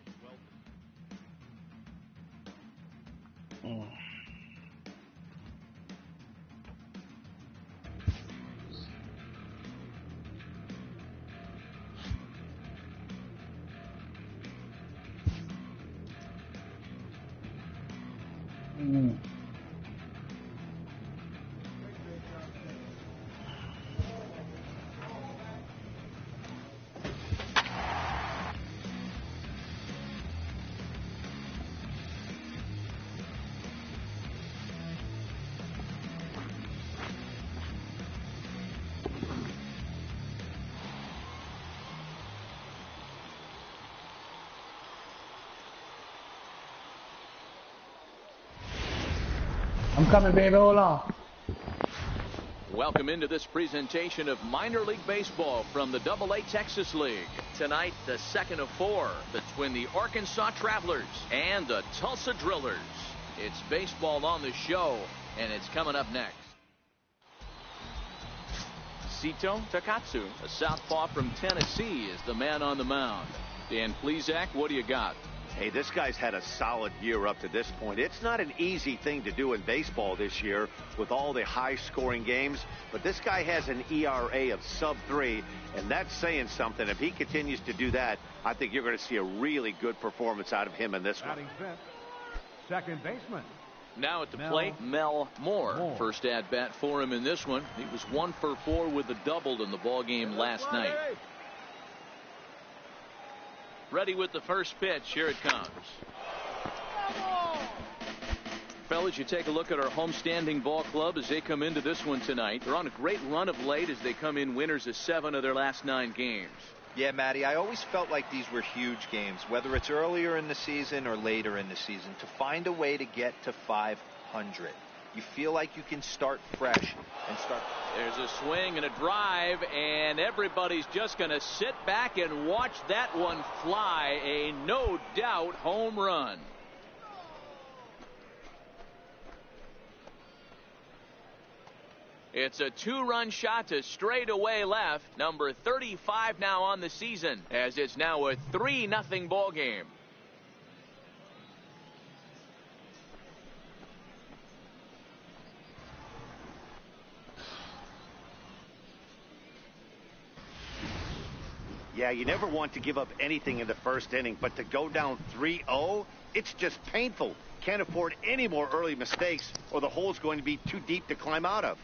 I'm coming, baby. Hold on. Welcome into this presentation of minor league baseball from the AA Texas League. Tonight, the second of 4 between the Arkansas Travelers and the Tulsa Drillers. It's baseball on the show, and it's coming up next. Sito Takatsu, a southpaw from Tennessee, is the man on the mound. Dan Plesac, what do you got? Hey, this guy's had a solid year up to this point. It's not an easy thing to do in baseball this year with all the high-scoring games, but this guy has an ERA of sub-3, and that's saying something. If he continues to do that, I think you're going to see a really good performance out of him in this one. Second baseman. Now at the plate, Mel Moore. First at-bat for him in this one. He was 1 for 4 with a double in the ballgame last night. Ready with the first pitch. Here it comes. Fellas, you take a look at our homestanding ball club as they come into this one tonight. They're on a great run of late as they come in winners of 7 of their last 9 games. Yeah, Matty, I always felt like these were huge games, whether it's earlier in the season or later in the season, to find a way to get to 500. You feel like you can start fresh and start. There's a swing and a drive, and everybody's just going to sit back and watch that one fly. A no doubt home run. It's a 2-run shot to straightaway left. Number 35 now on the season, as it's now a 3-0 ball game. Yeah, you never want to give up anything in the first inning, but to go down 3-0, it's just painful. Can't afford any more early mistakes, or the hole's going to be too deep to climb out of.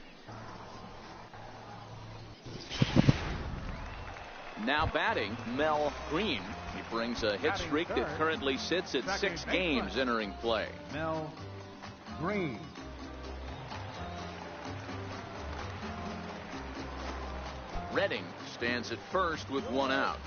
Now batting, Mel Green. He brings a hit streak that currently sits at 6 games entering play. Mel Green. Redding stands at first with 1 out.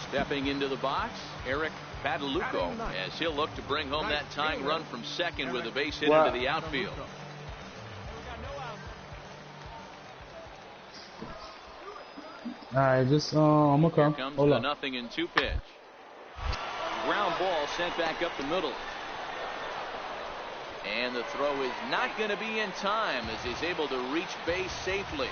Stepping into the box, Eric Badalucco, as he'll look to bring home that tying run from second with a base hit into the outfield. All right, just I'm gonna come. Here comes Hold the on. 0-2 pitch. Ground ball sent back up the middle. And the throw is not going to be in time as he's able to reach base safely.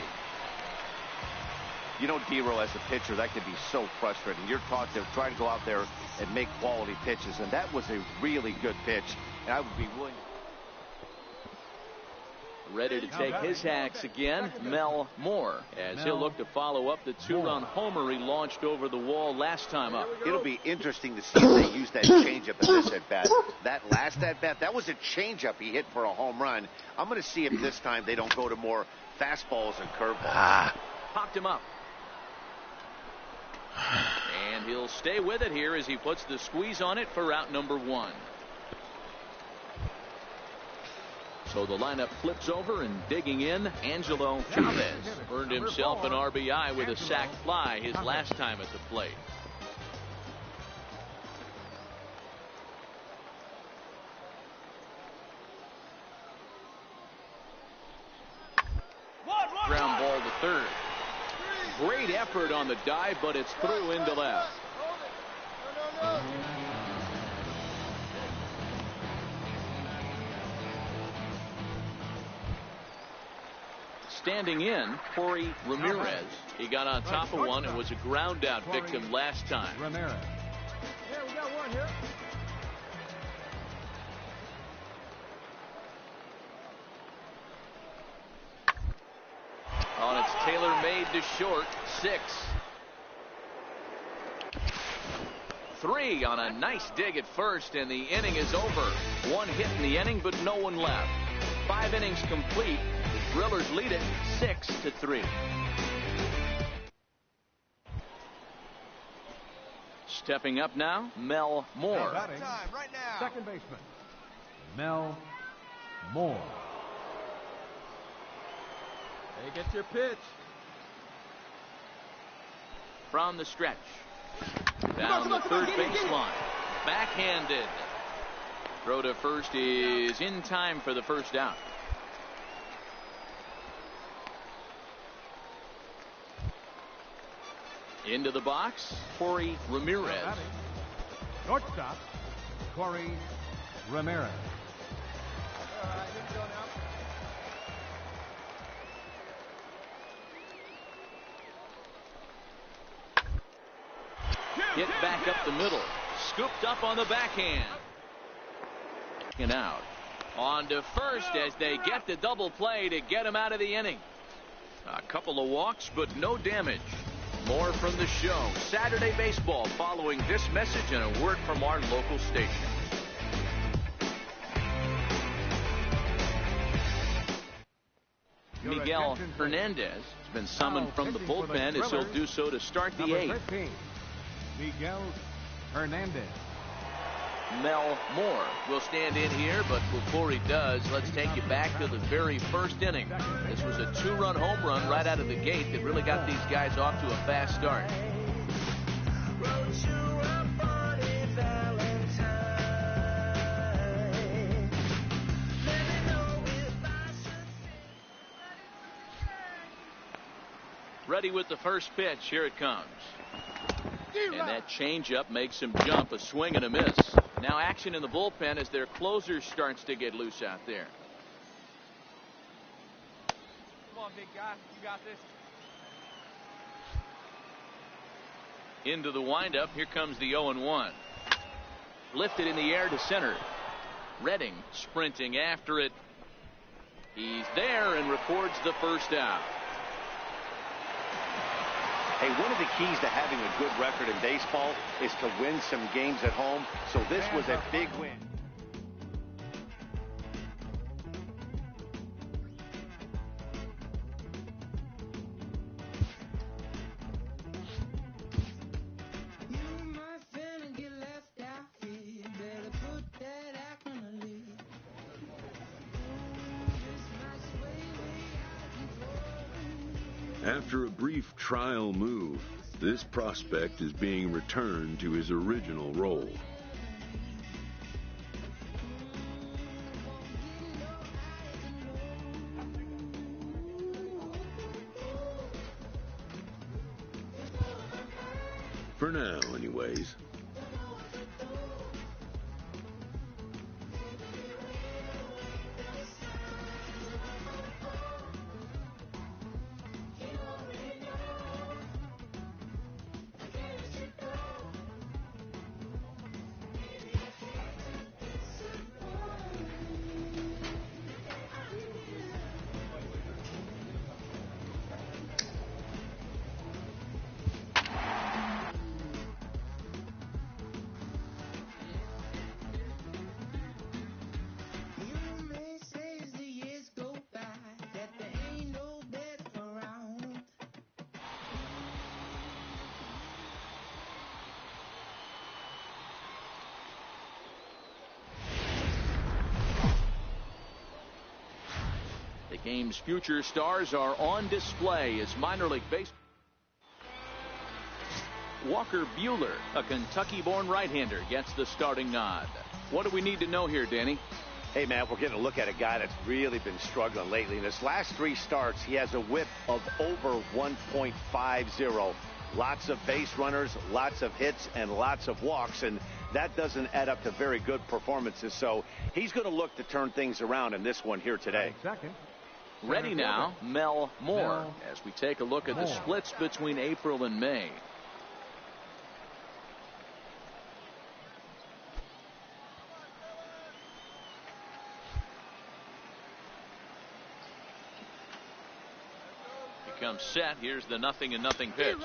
You know, D-Row, as a pitcher, that can be so frustrating. You're taught to try to go out there and make quality pitches, and that was a really good pitch, and I would be willing. Ready to take his hacks again, Mel Moore, as he'll look to follow up the 2-run homer he launched over the wall last time up. It'll be interesting to see if they use that changeup in this at-bat. That last last at bat. That was a changeup he hit for a home run. I'm going to see if this time they don't go to more fastballs and curveballs. Popped him up. And he'll stay with it here as he puts the squeeze on it for out number 1. So the lineup flips over, and digging in, Angelo Chavez earned himself an RBI with a sac fly his last time at the plate. Ground ball to third. Great effort on the dive, but it's through into left. Standing in, Corey Ramirez. He got on top of one and was a ground out victim last time. Ramirez. Yeah, we got one here. On its tailor-made to short, 6. 3 on a nice dig at first, and the inning is over. 1 hit in the inning, but no one left. 5 innings complete. The Drillers lead it 6-3. Stepping up now, Mel Moore. Right now. Second baseman, Mel Moore. Hey, get your pitch. From the stretch. Down the third baseline. Backhanded. Throw to first is in time for the first out. Into the box, Corey Ramirez. Shortstop, Corey Ramirez. All right, here we go now. Hit back up the middle. Scooped up on the backhand. And out. On to first as they get the double play to get him out of the inning. A couple of walks, but no damage. More from the show. Saturday Baseball following this message and a word from our local station. Miguel Hernandez has been summoned from the bullpen as he'll do so to start the 8th. Miguel Hernandez. Mel Moore will stand in here, but before he does, let's take you back to the very first inning. This was a 2-run home run right out of the gate that really got these guys off to a fast start. Ready with the first pitch. Here it comes. And that changeup makes him jump. A swing and a miss. Now action in the bullpen as their closer starts to get loose out there. Come on, big guy. You got this. Into the windup. Here comes the 0-1. Lifted in the air to center. Redding sprinting after it. He's there and records the first out. Hey, one of the keys to having a good record in baseball is to win some games at home. So this was a big win. After a brief trial move, this prospect is being returned to his original role. For now, anyways. Game's future stars are on display as minor league baseball. Walker Buehler, a Kentucky-born right-hander, gets the starting nod. What do we need to know here, Danny? Hey, man, we're getting a look at a guy that's really been struggling lately. In his last 3 starts, he has a whip of over 1.50. Lots of base runners, lots of hits, and lots of walks, and that doesn't add up to very good performances. So he's going to look to turn things around in this one here today. Second. Ready now, Mel Moore, as we take a look at the splits between April and May. He comes set. Here's the 0-0 pitch.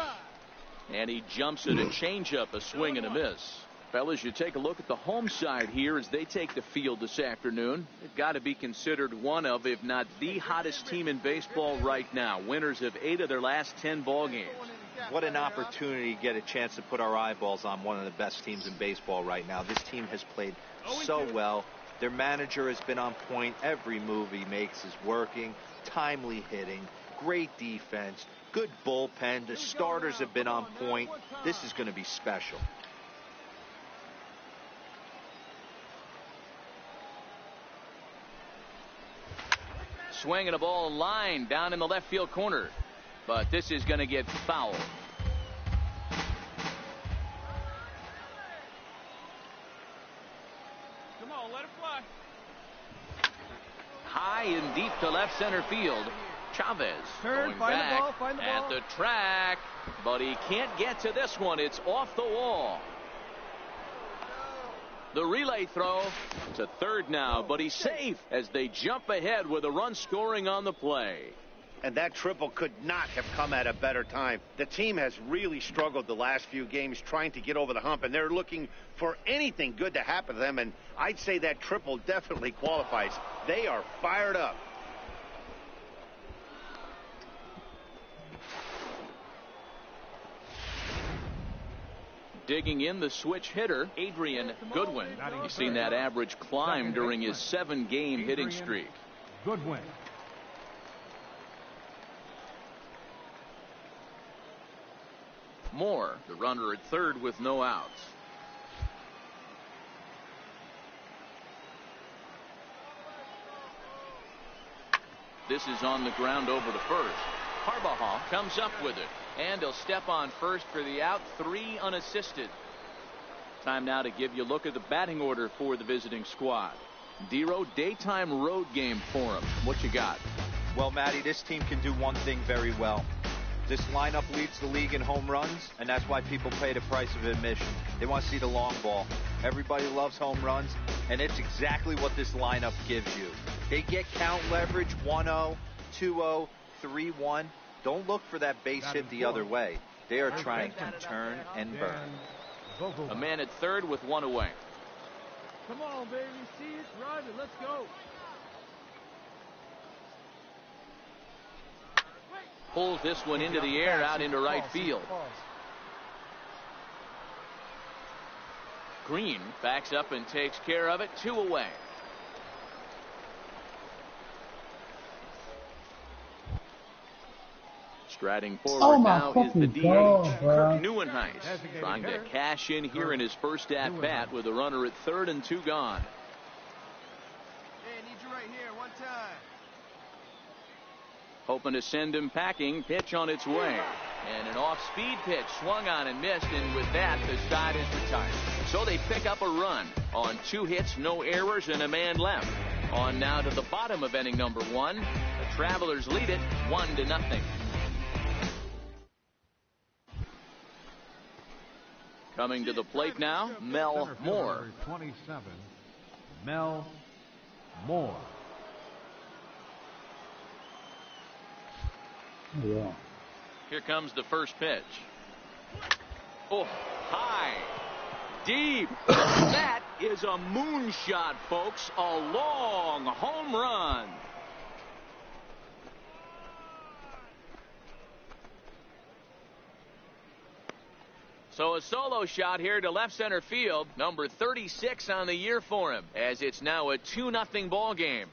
And he jumps at a changeup, a swing and a miss. Fellas, you take a look at the home side here as they take the field this afternoon. They've got to be considered one of, if not the hottest team in baseball right now. Winners of 8 of their last 10 ball games. What an opportunity to get a chance to put our eyeballs on one of the best teams in baseball right now. This team has played so well. Their manager has been on point. Every move he makes is working. Timely hitting. Great defense. Good bullpen. The starters have been on point. This is going to be special. Swinging a ball line down in the left field corner. But this is going to get fouled. Come on, let it fly. High and deep to left center field. Chavez going back at the track, but he can't get to this one. It's off the wall. The relay throw to third now, but he's safe as they jump ahead with a run scoring on the play. And that triple could not have come at a better time. The team has really struggled the last few games trying to get over the hump, and they're looking for anything good to happen to them, and I'd say that triple definitely qualifies. They are fired up. Digging in, the switch hitter, Adrian Goodwin. You've seen that average climb during his 7-game hitting streak. Goodwin. Moore, the runner at third with no outs. This is on the ground over to first. Harbaugh comes up with it, and he'll step on first for the out. 3 unassisted. Time now to give you a look at the batting order for the visiting squad. Dero, daytime road game for him. What you got? Well, Matty, this team can do one thing very well. This lineup leads the league in home runs, and that's why people pay the price of admission. They want to see the long ball. Everybody loves home runs, and it's exactly what this lineup gives you. They get count leverage 1-0, 2-0, 3-1. Don't look for that base hit the other way. They are trying to turn and burn. A man at third with 1 away. Come on, baby. See it, run it. Let's go. Pulls this one into the air out into right field. Green backs up and takes care of it. 2 away. Striding forward now is the DH, Kirk Neuenhuis, trying to cash in here in his first at-bat with a runner at third and 2 gone. Hey, need you right here, one time. Hoping to send him packing. Pitch on its way. And an off-speed pitch swung on and missed, and with that, the side is retired. So they pick up a run on 2 hits, no errors, and a man left. On now to the bottom of inning number 1. The Travelers lead it 1-0. Coming to the plate now, Mel Moore. 27, Mel Moore. Yeah. Here comes the first pitch. Oh, high, deep. That is a moonshot, folks. A long home run. So a solo shot here to left center field. Number 36 on the year for him, as it's now a 2-0 ball game.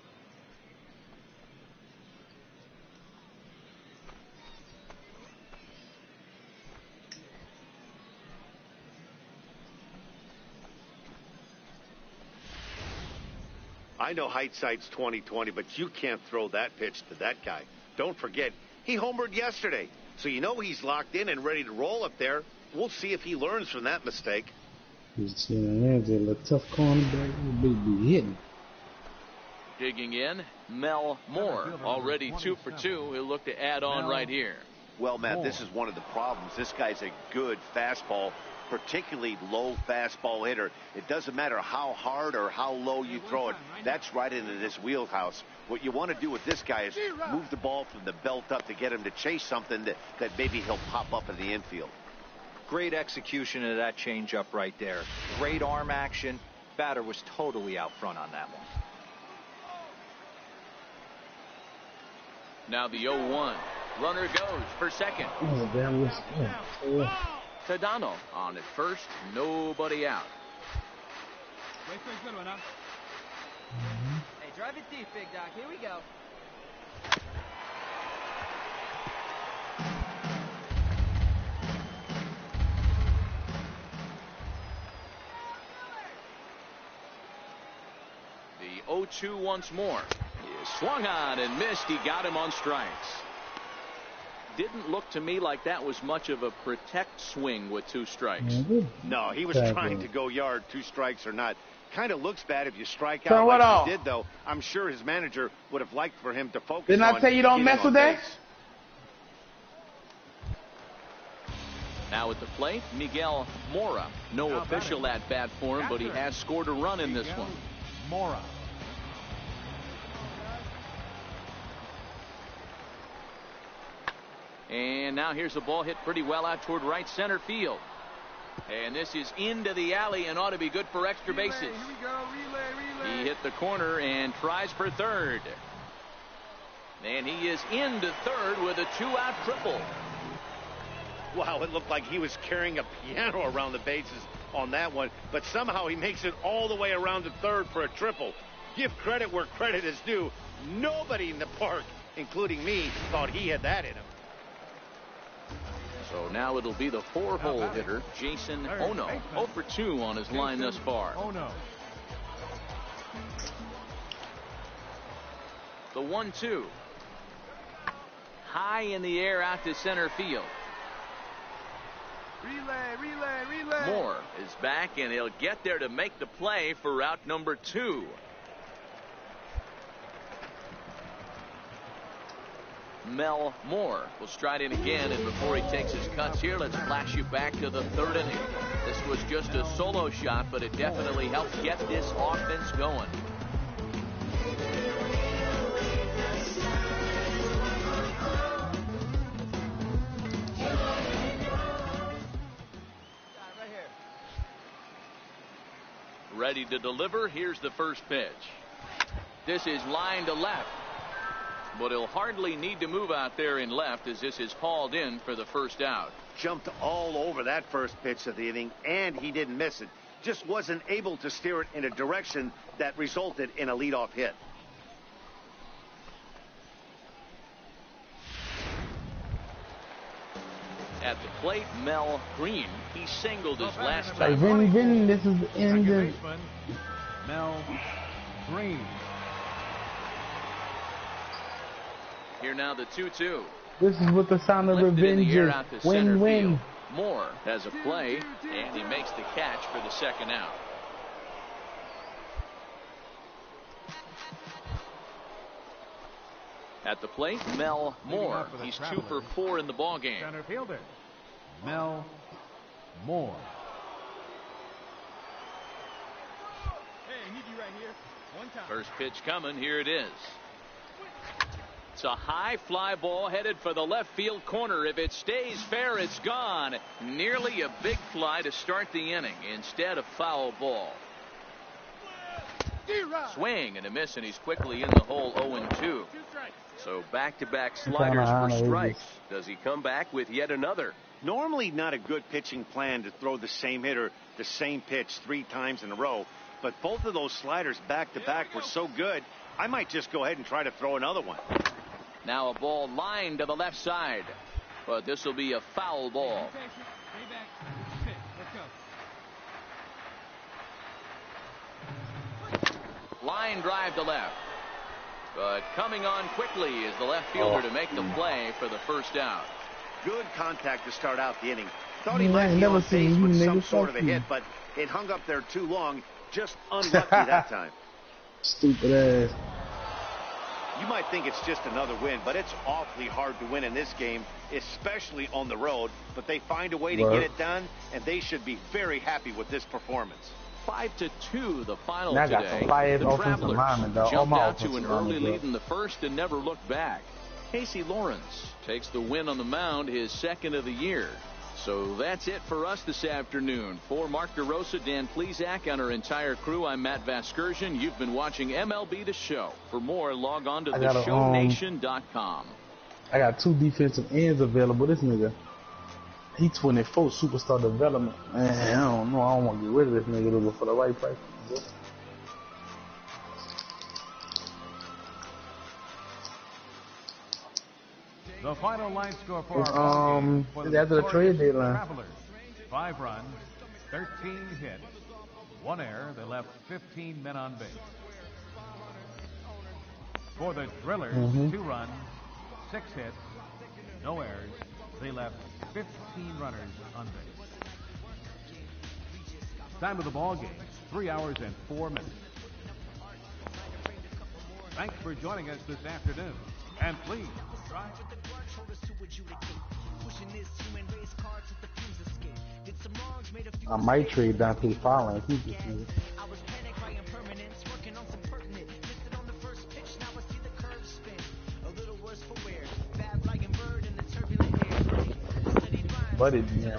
I know hindsight's 20/20, but you can't throw that pitch to that guy. Don't forget, he homered yesterday, so you know he's locked in and ready to roll up there. We'll see if he learns from that mistake. He's a tough cornerback. Be hitting. Digging in, Mel Moore, already 2 for 2. He'll look to add on right here. Well, Matt, this is one of the problems. This guy's a good fastball, particularly low fastball hitter. It doesn't matter how hard or how low you throw it. That's right into this wheelhouse. What you want to do with this guy is move the ball from the belt up to get him to chase something that maybe he'll pop up in the infield. Great execution of that changeup right there. Great arm action. Batter was totally out front on that one. Now the 0-1. Runner goes for second. Oh, damn. Tadano on at first. Nobody out. Wait for a good one, huh? Hey, drive it deep, big dog. Here we go. The 0-2 once more. He swung on and missed. He got him on strikes. Didn't look to me like that was much of a protect swing with 2 strikes. No, he was trying to go yard, 2 strikes or not. Kind of looks bad if you strike out like he did, though. I'm sure his manager would have liked for him to focus on. Didn't I tell you don't mess with that? Now at the plate, Miguel Mora. No official at bat for him, but he has scored a run in this one. Mora. And now here's a ball hit pretty well out toward right center field. And this is into the alley and ought to be good for extra bases. Here we go. Relay. He hit the corner and tries for third. And he is into third with a 2-out triple. Wow, it looked like he was carrying a piano around the bases on that one, but somehow he makes it all the way around to third for a triple. Give credit where credit is due. Nobody in the park, including me, thought he had that in him. So now it'll be the 4-hole hitter, Jason Ono. 0 for 2 on his line thus far. Ono. The 1-2. High in the air out to center field. Relay. Moore is back, and he'll get there to make the play for route number 2. Mel Moore will stride in again, and before he takes his cuts here, let's flash you back to the 3rd inning. This was just a solo shot, but it definitely helped get this offense going. Ready to deliver. Here's the first pitch. This is line to left. But he'll hardly need to move out there in left as this is hauled in for the first out. Jumped all over that first pitch of the inning, and he didn't miss it. Just wasn't able to steer it in a direction that resulted in a leadoff hit. At the plate, Mel Green. He singled his last Hey, time. Vinny, this is the end of Mel Green. Here now the 2-2. This is what the sound of revenge is. Win-win. Moore has a play, and he makes the catch for the second out. At the plate, Mel Moore. He's 2 for 4 in the ballgame. Center fielder, Mel Moore. Hey, I need you right here. One time. First pitch coming. Here it is. It's a high fly ball headed for the left field corner. If it stays fair, it's gone. Nearly a big fly to start the inning. Instead, a foul ball. Swing and a miss, and he's quickly in the hole. 0-2. So back-to-back sliders for strikes. Does he come back with yet another? Normally not a good pitching plan to throw the same hitter the same pitch 3 times in a row, but both of those sliders back-to-back were so good, I might just go ahead and try to throw another one. Now a ball lined to the left side, but this will be a foul ball. Line drive to left. But coming on quickly is the left fielder to make the play for the first out. Good contact to start out the inning. Thought he might be on pace with some sort of a hit, but it hung up there too long. Just unlucky that time. Stupid ass. You might think it's just another win, but it's awfully hard to win in this game, especially on the road. But they find a way to get it done, and they should be very happy with this performance. 5-2 the final now today. The Travelers jumped out to an early lead in the first and never looked back. Casey Lawrence takes the win on the mound, his second of the year. So that's it for us this afternoon. For Mark DeRosa, Dan Plesac, and our entire crew, I'm Matt Vasgersian. You've been watching MLB The Show. For more, log on to theshownation.com. I got 2 defensive ends available. This nigga, he 24 superstar development. Man, I don't know. I don't want to get rid of this nigga for the right price. The final line score for our game for the after the trade deadline. Travelers. 5 runs, 13 hits, 1 error. They left 15 men on base. For the Drillers, 2 runs, 6 hits, no errors. They left 15 runners on base. Time of the ball game, 3 hours and 4 minutes. Thanks for joining us this afternoon. And please, subscribe. I might trade down to the foul and keep this nigga. Buddy, yeah,